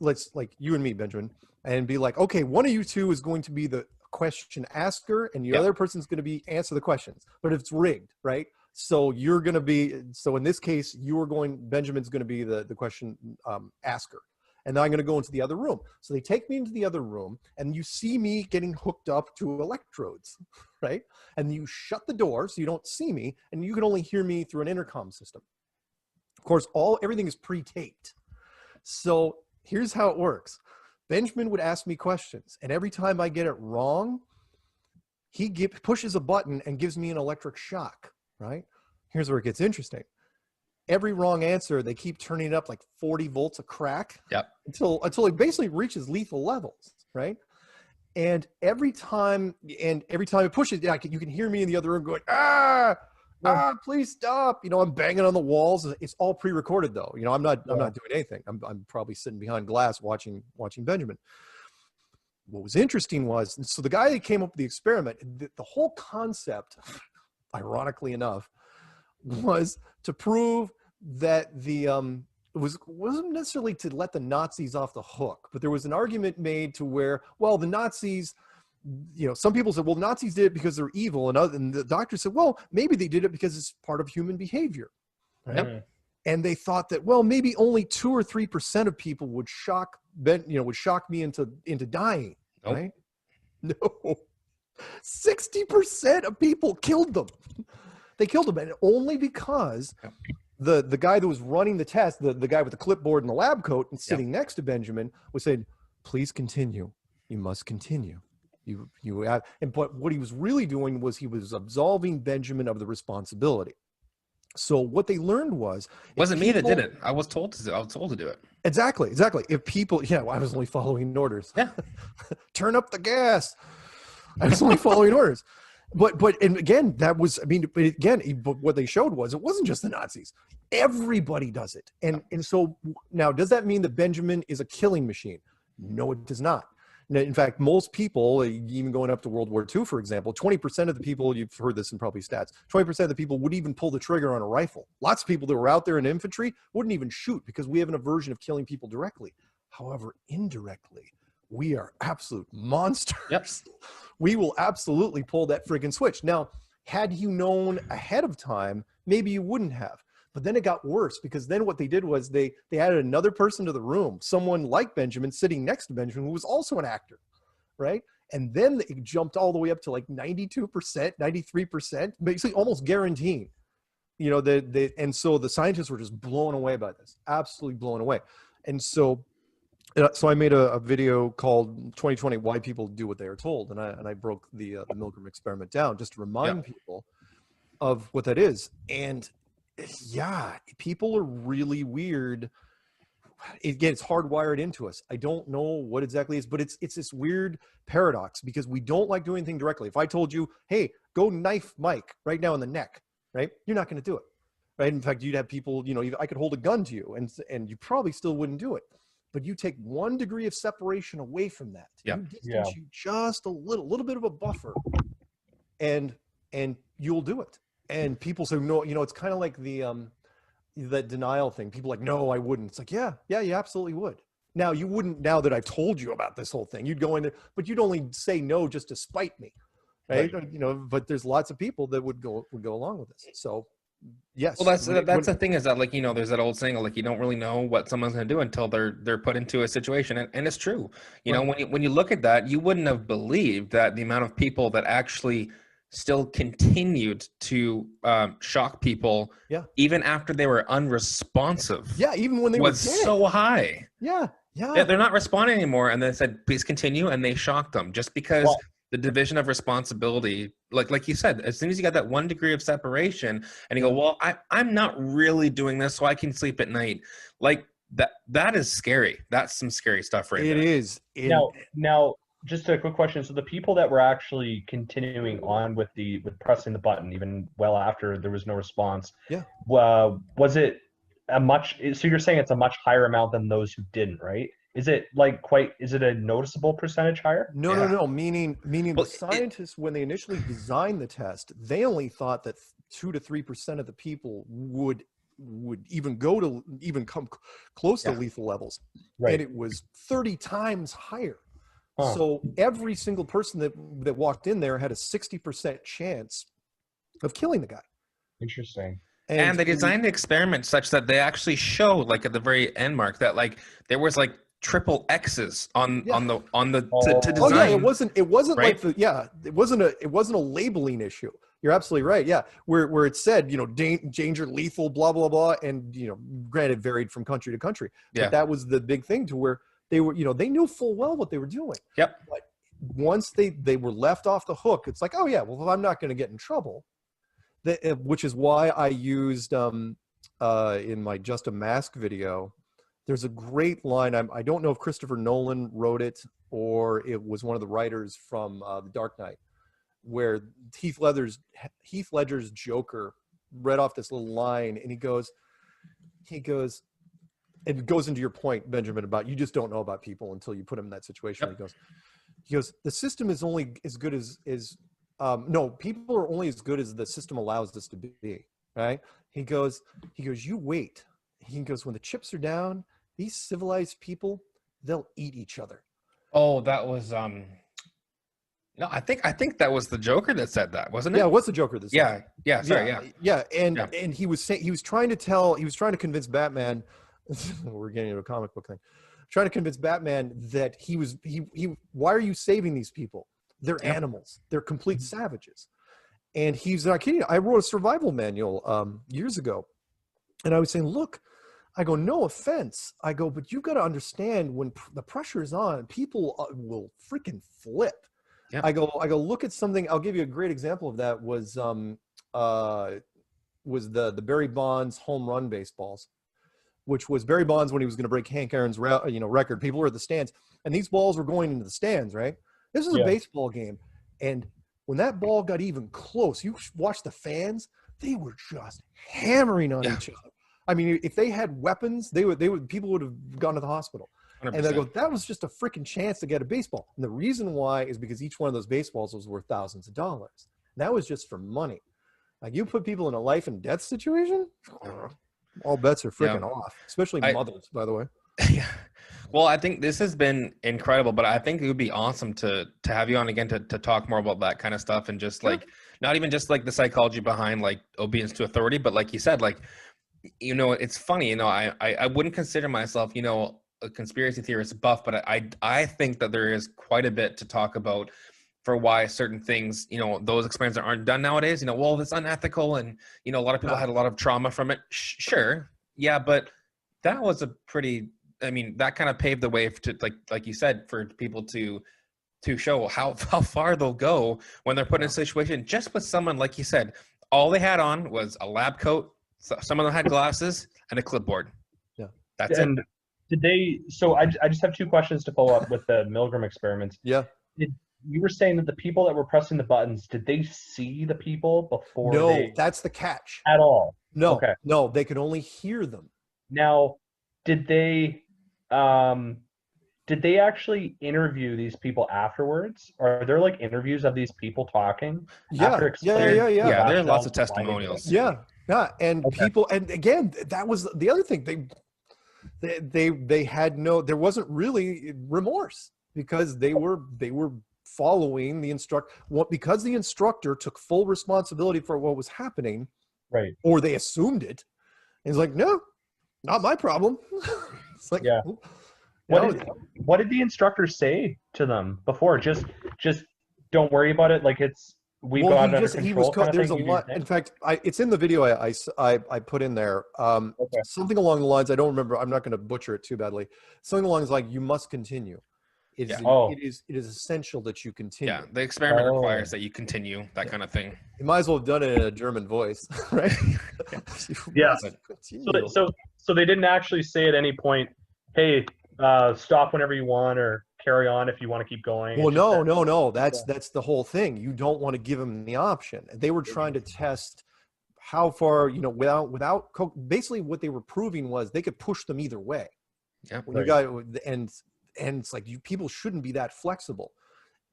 Speaker 4: let's like you and me, Benjamin, and be like, okay, one of you two is going to be the question asker and the other person's going to be answer the questions, but it's rigged, right? So you're going to be, so in this case, Benjamin's going to be the question asker. And then I'm going to go into the other room. So they take me into the other room and you see me getting hooked up to electrodes, right? And you shut the door so you don't see me and you can only hear me through an intercom system. Of course, everything is pre-taped. So here's how it works. Benjamin would ask me questions, and every time I get it wrong, he pushes a button and gives me an electric shock, right? Here's where it gets interesting. Every wrong answer, they keep turning it up like 40 volts a crack.
Speaker 1: Yep.
Speaker 4: Until it basically reaches lethal levels, right? And every time it pushes, you can hear me in the other room going, please stop. I'm banging on the walls. It's all pre-recorded though. I'm not doing anything. I'm probably sitting behind glass watching Benjamin. What was interesting was, so the guy that came up with the experiment, the whole concept, ironically enough, was to prove that wasn't necessarily to let the Nazis off the hook, but there was an argument made to where, well, the Nazis, some people said, well, Nazis did it because they're evil, and the doctor said, well, maybe they did it because it's part of human behavior, right?
Speaker 1: Yep.
Speaker 4: And they thought that, well, maybe only 2 or 3% of people would shock me into dying,
Speaker 1: Nope.
Speaker 4: right? No, 60% of people killed them. They killed them, and only because the guy that was running the test, the guy with the clipboard and the lab coat and sitting next to Benjamin was saying, please continue. You must continue. But what he was really doing was he was absolving Benjamin of the responsibility. So what they learned was,
Speaker 1: Wasn't me that did it. I was told to do it.
Speaker 4: Exactly. If people, I was only following orders.
Speaker 1: Yeah.
Speaker 4: Turn up the gas. I was only following orders. But and again, but what they showed was it wasn't just the Nazis. Everybody does it. And so now, does that mean that Benjamin is a killing machine? No, it does not. Now, in fact, most people, even going up to World War II, for example, 20% of the people, you've heard this in probably stats, 20% of the people would even pull the trigger on a rifle. Lots of people that were out there in infantry wouldn't even shoot because we have an aversion of killing people directly. However, indirectly, we are absolute monsters.
Speaker 1: Yep.
Speaker 4: We will absolutely pull that friggin' switch. Now, had you known ahead of time, maybe you wouldn't have. But then it got worse because then what they did was they added another person to the room, someone like Benjamin sitting next to Benjamin, who was also an actor, right? And then it jumped all the way up to like 92%, 93%, basically almost guaranteeing. And so the scientists were just blown away by this, absolutely blown away. And so I made a video called 2020 Why People Do What They Are Told, and I broke the Milgram experiment down just to remind people of what that is. And yeah, people are really weird. Again, it's hardwired into us. I don't know what exactly it is, but it's this weird paradox because we don't like doing anything directly. If I told you, hey, go knife Mike right now in the neck, right? You're not going to do it, right? In fact, you'd have people, I could hold a gun to you and you probably still wouldn't do it. But you take 1 degree of separation away from that.
Speaker 1: Yeah.
Speaker 4: You distance you just a little bit of a buffer, and you'll do it. And people say, no, it's kind of like that denial thing. People are like, no, I wouldn't. It's like, yeah, you absolutely would. Now you wouldn't, now that I've told you about this whole thing, you'd go in there, but you'd only say no just to spite me. Right. But there's lots of people that would go along with this. So yes.
Speaker 1: Well, that's the thing is that, like, there's that old saying, like, you don't really know what someone's going to do until they're put into a situation. And it's true. When you look at that, you wouldn't have believed that the amount of people that actually still continued to shock people, even after they were unresponsive.
Speaker 4: Yeah, even when they
Speaker 1: was
Speaker 4: were dead.
Speaker 1: So high.
Speaker 4: Yeah.
Speaker 1: They're not responding anymore, and they said, "Please continue," and they shocked them just because the division of responsibility, like you said, as soon as you got that 1 degree of separation, and you go, "Well, I'm not really doing this, so I can sleep at night," like that is scary. That's some scary stuff, right there.
Speaker 4: It is.
Speaker 2: Now. Just a quick question. So the people that were actually continuing on with pressing the button, even well after there was no response, was it so you're saying it's a much higher amount than those who didn't, right? Is it is it a noticeable percentage higher?
Speaker 4: No. Meaning the scientists, when they initially designed the test, they only thought that 2 to 3% of the people would even come close to lethal levels.
Speaker 2: Right.
Speaker 4: And it was 30 times higher.
Speaker 2: Huh.
Speaker 4: So every single person that walked in there had a 60% chance of killing the guy.
Speaker 2: Interesting.
Speaker 1: And they designed the experiment such that they actually show, like, at the very end mark, that, like, there was like triple X's on the to design.
Speaker 4: Oh yeah, it wasn't
Speaker 1: right?
Speaker 4: it wasn't a labeling issue. You're absolutely right. Yeah, where it said, danger, lethal, blah blah blah, and granted varied from country to country. But that was the big thing, to where they were, they knew full well what they were doing.
Speaker 1: Yep.
Speaker 4: But once they were left off the hook, it's like, oh yeah, well, I'm not going to get in trouble. Which is why I used in my Just a Mask video, there's a great line. I don't know if Christopher Nolan wrote it or it was one of the writers from The Dark Knight, where Heath Ledger's Joker read off this little line, and he goes, it goes into your point, Benjamin, about you just don't know about people until you put them in that situation.
Speaker 1: Yep.
Speaker 4: He goes, the system is only as good as no, people are only as good as the system allows us to be, right? He goes, you wait. He goes, when the chips are down, these civilized people, they'll eat each other.
Speaker 1: Oh, that was no, I think that was the Joker that said that, wasn't it?
Speaker 4: Yeah, it was the Joker that said
Speaker 1: that.
Speaker 4: Yeah. And he was trying to convince Batman. We're getting into a comic book thing. Trying to convince Batman that he why are you saving these people? They're animals. They're complete savages. And he's not kidding. I wrote a survival manual years ago, and I was saying, look, I go, no offense. I go, but you've got to understand, when the pressure is on, people will freaking flip.
Speaker 1: Yep.
Speaker 4: I go, look at something. I'll give you a great example of that. Was the Barry Bonds home run baseballs, which was Barry Bonds when he was going to break Hank Aaron's record. People were at the stands, and these balls were going into the stands, right? This is a baseball game, and when that ball got even close, you watch the fans; they were just hammering on each other. I mean, if they had weapons, people would have gone to the hospital. 100%. And I go, that was just a freaking chance to get a baseball. And the reason why is because each one of those baseballs was worth thousands of dollars. And that was just for money. Like, you put people in a life and death situation, all bets are freaking off, especially mothers, by the way.
Speaker 1: Yeah. Well, I think this has been incredible, but I think it would be awesome to have you on again to talk more about that kind of stuff, and just like, not even just like the psychology behind like obedience to authority, but like you said, like, it's funny, I wouldn't consider myself, a conspiracy theorist buff, but I think that there is quite a bit to talk about for why certain things, those experiments aren't done nowadays. Well, it's unethical, and a lot of people had a lot of trauma from it. Sure, yeah, but that was a pretty. I mean, that kind of paved the way to, like you said, for people to show how far they'll go when they're put in a situation just with someone, like you said, All they had on was a lab coat. Some of them had glasses and a clipboard.
Speaker 4: Yeah.
Speaker 1: That's
Speaker 2: And
Speaker 1: it.
Speaker 2: did they? So I just have two questions to follow up with the Milgram experiments.
Speaker 4: Yeah.
Speaker 2: You were saying that the people that were pressing the buttons, did they see the people before
Speaker 4: No,
Speaker 2: they
Speaker 4: that's the catch.
Speaker 2: at all?
Speaker 4: No,
Speaker 2: Okay.
Speaker 4: no, they could only hear them.
Speaker 2: Now, did they actually interview these people afterwards? Or are there like interviews of these people talking?
Speaker 4: Yeah,
Speaker 2: after
Speaker 4: yeah,
Speaker 2: explaining
Speaker 4: yeah, yeah.
Speaker 1: Yeah, there are
Speaker 2: rationales
Speaker 1: lots of
Speaker 2: why they did it?
Speaker 1: testimonials.
Speaker 4: Yeah, yeah, and
Speaker 2: Okay.
Speaker 4: people, and again, that was the other thing. They had no, there wasn't really remorse because they were following the because the instructor took full responsibility for what was happening,
Speaker 2: Right.
Speaker 4: or they assumed it. And it's like, no, not my problem. It's like,
Speaker 2: Yeah.
Speaker 4: you
Speaker 2: What
Speaker 4: know,
Speaker 2: what did the instructor say to them before? Just don't worry about it. Like we got it under control. Kind of
Speaker 4: there's
Speaker 2: thing,
Speaker 4: a
Speaker 2: you do your
Speaker 4: lot.
Speaker 2: thing?
Speaker 4: In fact, it's in the video I put in there.
Speaker 2: Okay.
Speaker 4: Something along the lines. I don't remember. I'm not going to butcher it too badly. Something along the lines like, you must continue. It is,
Speaker 1: Yeah.
Speaker 2: Oh.
Speaker 4: it is essential that you continue.
Speaker 1: Yeah, the experiment
Speaker 2: Oh.
Speaker 1: requires that you continue that kind of thing.
Speaker 4: You might as well have done it in a German voice, right? You
Speaker 3: Yeah.
Speaker 4: must continue.
Speaker 2: So they didn't actually say at any point, hey, stop whenever you want or carry on if you want to keep going.
Speaker 4: Well,
Speaker 2: It's just
Speaker 4: no. That's the whole thing. You don't want to give them the option. They were trying to test how far, without basically what they were proving was they could push them either way.
Speaker 1: Yeah.
Speaker 4: When you got and it's like, people shouldn't be that flexible,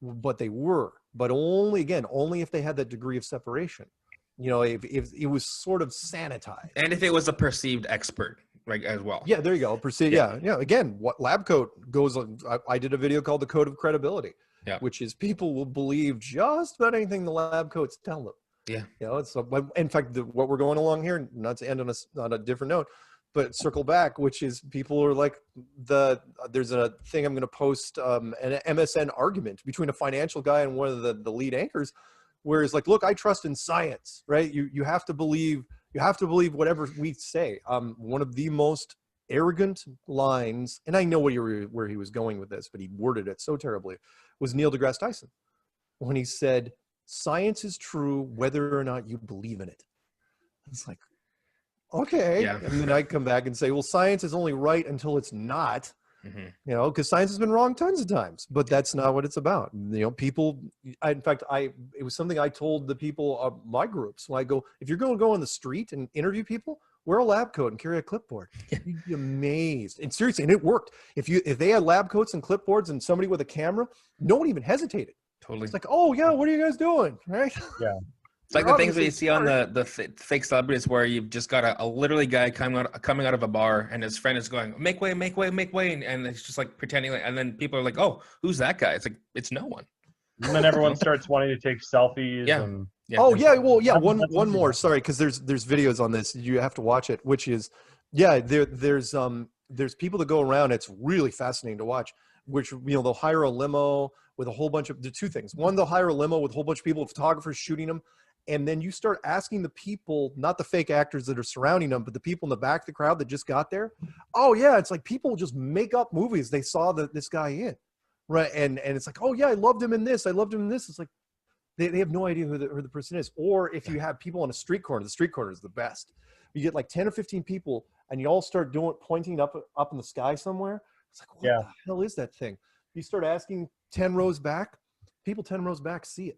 Speaker 4: but they were. But only if they had that degree of separation. If it was sort of sanitized.
Speaker 1: And if it was a perceived expert, right, as well.
Speaker 4: Yeah, there you go. Yeah. Again, what lab coat goes on. I did a video called The Code of Credibility,
Speaker 1: Yeah.
Speaker 4: which is people will believe just about anything the lab coats tell them.
Speaker 1: Yeah.
Speaker 4: It's in fact, what we're going along here, not to end on a different note, but circle back, which is people are like there's a thing I'm going to post, an MSN argument between a financial guy and one of the lead anchors, where it's like, look, I trust in science, right? You have to believe whatever we say. One of the most arrogant lines, and I know where he was going with this, but he worded it so terribly, was Neil deGrasse Tyson when he said, "Science is true whether or not you believe in it." It's like, okay.
Speaker 1: Yeah.
Speaker 4: And then I come back and say, well, science is only right until it's not.
Speaker 1: Mhm.
Speaker 4: Because science has been wrong tons of times, but that's not what it's about. People, it was something I told the people of my groups when I go, if you're going to go on the street and interview people, wear a lab coat and carry a clipboard. You'd be amazed. And seriously, and it worked. If they had lab coats and clipboards and somebody with a camera, no one even hesitated.
Speaker 1: Totally.
Speaker 4: It's like, oh yeah, what are you guys doing? Right?
Speaker 2: Yeah.
Speaker 1: It's like
Speaker 4: You're
Speaker 1: the things that you
Speaker 4: obviously
Speaker 1: see on
Speaker 4: smart.
Speaker 1: the fake celebrities where you've just got a literally guy coming out of a bar and his friend is going, make way, make way, make way. And it's just like pretending and then people are like, oh, who's that guy? It's like, it's no one.
Speaker 2: And then everyone starts wanting to take selfies.
Speaker 1: Yeah.
Speaker 2: And
Speaker 4: Oh yeah, well yeah.
Speaker 2: That's
Speaker 4: One
Speaker 2: easy.
Speaker 4: more. Sorry, because there's videos on this. You have to watch it. Which is, yeah, there's people that go around. It's really fascinating to watch. Which they'll hire a limo with a whole bunch of the two things. One, they'll hire a limo with a whole bunch of people, photographers shooting them, and then you start asking the people, not the fake actors that are surrounding them, but the people in the back of the crowd that just got there. Oh yeah, it's like people just make up movies they saw this guy in, right? And it's like, oh yeah, I loved him in this. I loved him in this. It's like. They have no idea who the person is. Or if you have people on a street corner, the street corner is the best. You get like 10 or 15 people and you all start pointing up in the sky somewhere. It's like, what the hell is that thing? You start asking 10 rows back, people 10 rows back see it.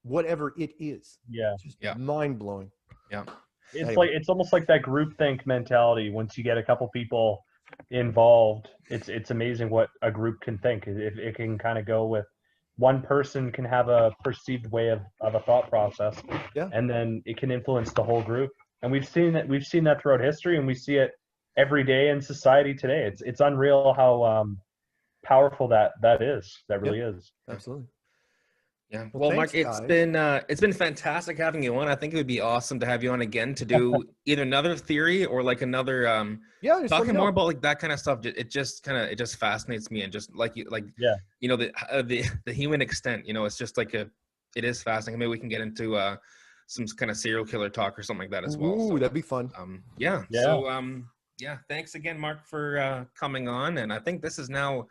Speaker 4: Whatever it is.
Speaker 2: Yeah.
Speaker 4: It's just
Speaker 1: Yeah.
Speaker 4: mind blowing.
Speaker 1: Yeah.
Speaker 2: It's almost like that groupthink mentality. Once you get a couple people involved, it's amazing what a group can think. It can kind of go with one person can have a perceived way of a thought process, and then it can influence the whole group. And we've seen that throughout history, and we see it every day in society today. It's unreal how powerful that is. That really is.
Speaker 4: Absolutely.
Speaker 1: Yeah.
Speaker 4: Well,
Speaker 1: Well, Mark,
Speaker 4: thanks,
Speaker 1: it's been fantastic having you on. I think it would be awesome to have you on again to do either another theory or like another
Speaker 4: Yeah, just let me
Speaker 1: talking
Speaker 4: know.
Speaker 1: more about like that kind of stuff. It just fascinates me, and just the human extent. It's just like it is fascinating. Maybe we can get into some kind of serial killer talk or something like that as well.
Speaker 4: Ooh,
Speaker 1: So,
Speaker 4: that'd be fun.
Speaker 1: yeah.
Speaker 2: Yeah.
Speaker 1: So thanks again, Mark, for coming on. And I think this is now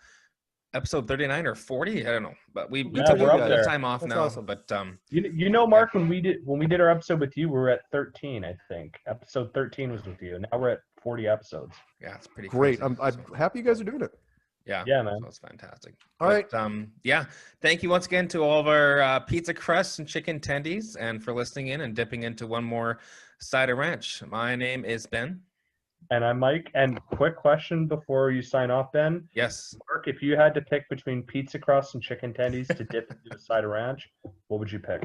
Speaker 1: episode 39 or 40. I don't know, but we
Speaker 2: Yeah,
Speaker 1: took a
Speaker 2: we're up
Speaker 1: little bit of
Speaker 2: there.
Speaker 1: time off
Speaker 4: That's
Speaker 1: now.
Speaker 4: awesome.
Speaker 1: But
Speaker 2: You know, Mark, when we did our episode with you, we were at 13, I think. Episode 13 was with you. Now we're at 40 episodes.
Speaker 1: yeah, it's pretty
Speaker 4: Great.
Speaker 1: crazy.
Speaker 4: I'm
Speaker 1: So,
Speaker 4: happy you guys are doing it.
Speaker 1: yeah,
Speaker 2: Yeah, man.
Speaker 1: so it's fantastic.
Speaker 4: All right.
Speaker 1: Yeah, thank you once again to all of our pizza crusts and chicken tendies, and for listening in and dipping into one more Cider Ranch. My name is Ben.
Speaker 2: And I'm Mike. And quick question before you sign off, Ben.
Speaker 1: Yes.
Speaker 2: Mark, if you had to pick between pizza crust and chicken tendies to dip into the Cider Ranch, what would you pick?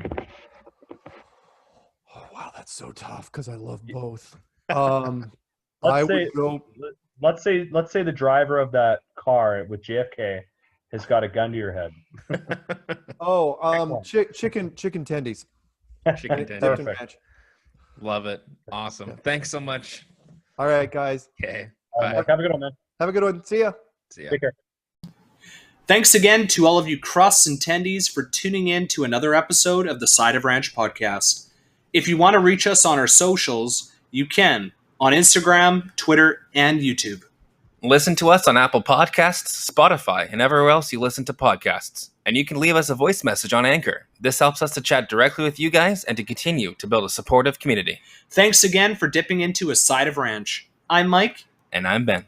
Speaker 4: Oh, wow, that's so tough because I love both. I
Speaker 2: Let's
Speaker 4: would
Speaker 2: say,
Speaker 4: go.
Speaker 2: let's say the driver of that car with JFK has got a gun to your head.
Speaker 4: Oh,
Speaker 2: one.
Speaker 4: chicken tendies.
Speaker 1: Chicken
Speaker 4: Dipped in
Speaker 1: tendies.
Speaker 2: Perfect.
Speaker 4: ranch.
Speaker 1: Love it. Awesome. Thanks so much.
Speaker 4: All right, guys.
Speaker 1: Okay.
Speaker 2: Mark, have a good one, man.
Speaker 4: Have a good one. See ya.
Speaker 1: See ya.
Speaker 2: Take care.
Speaker 5: Thanks again to all of you crusts and tendies for tuning in to another episode of the Cider Ranch podcast. If you want to reach us on our socials, you can on Instagram, Twitter, and YouTube.
Speaker 6: Listen to us on Apple Podcasts, Spotify, and everywhere else you listen to podcasts. And you can leave us a voice message on Anchor. This helps us to chat directly with you guys and to continue to build a supportive community.
Speaker 5: Thanks again for dipping into a Side of Ranch. I'm Mike.
Speaker 6: And I'm Ben.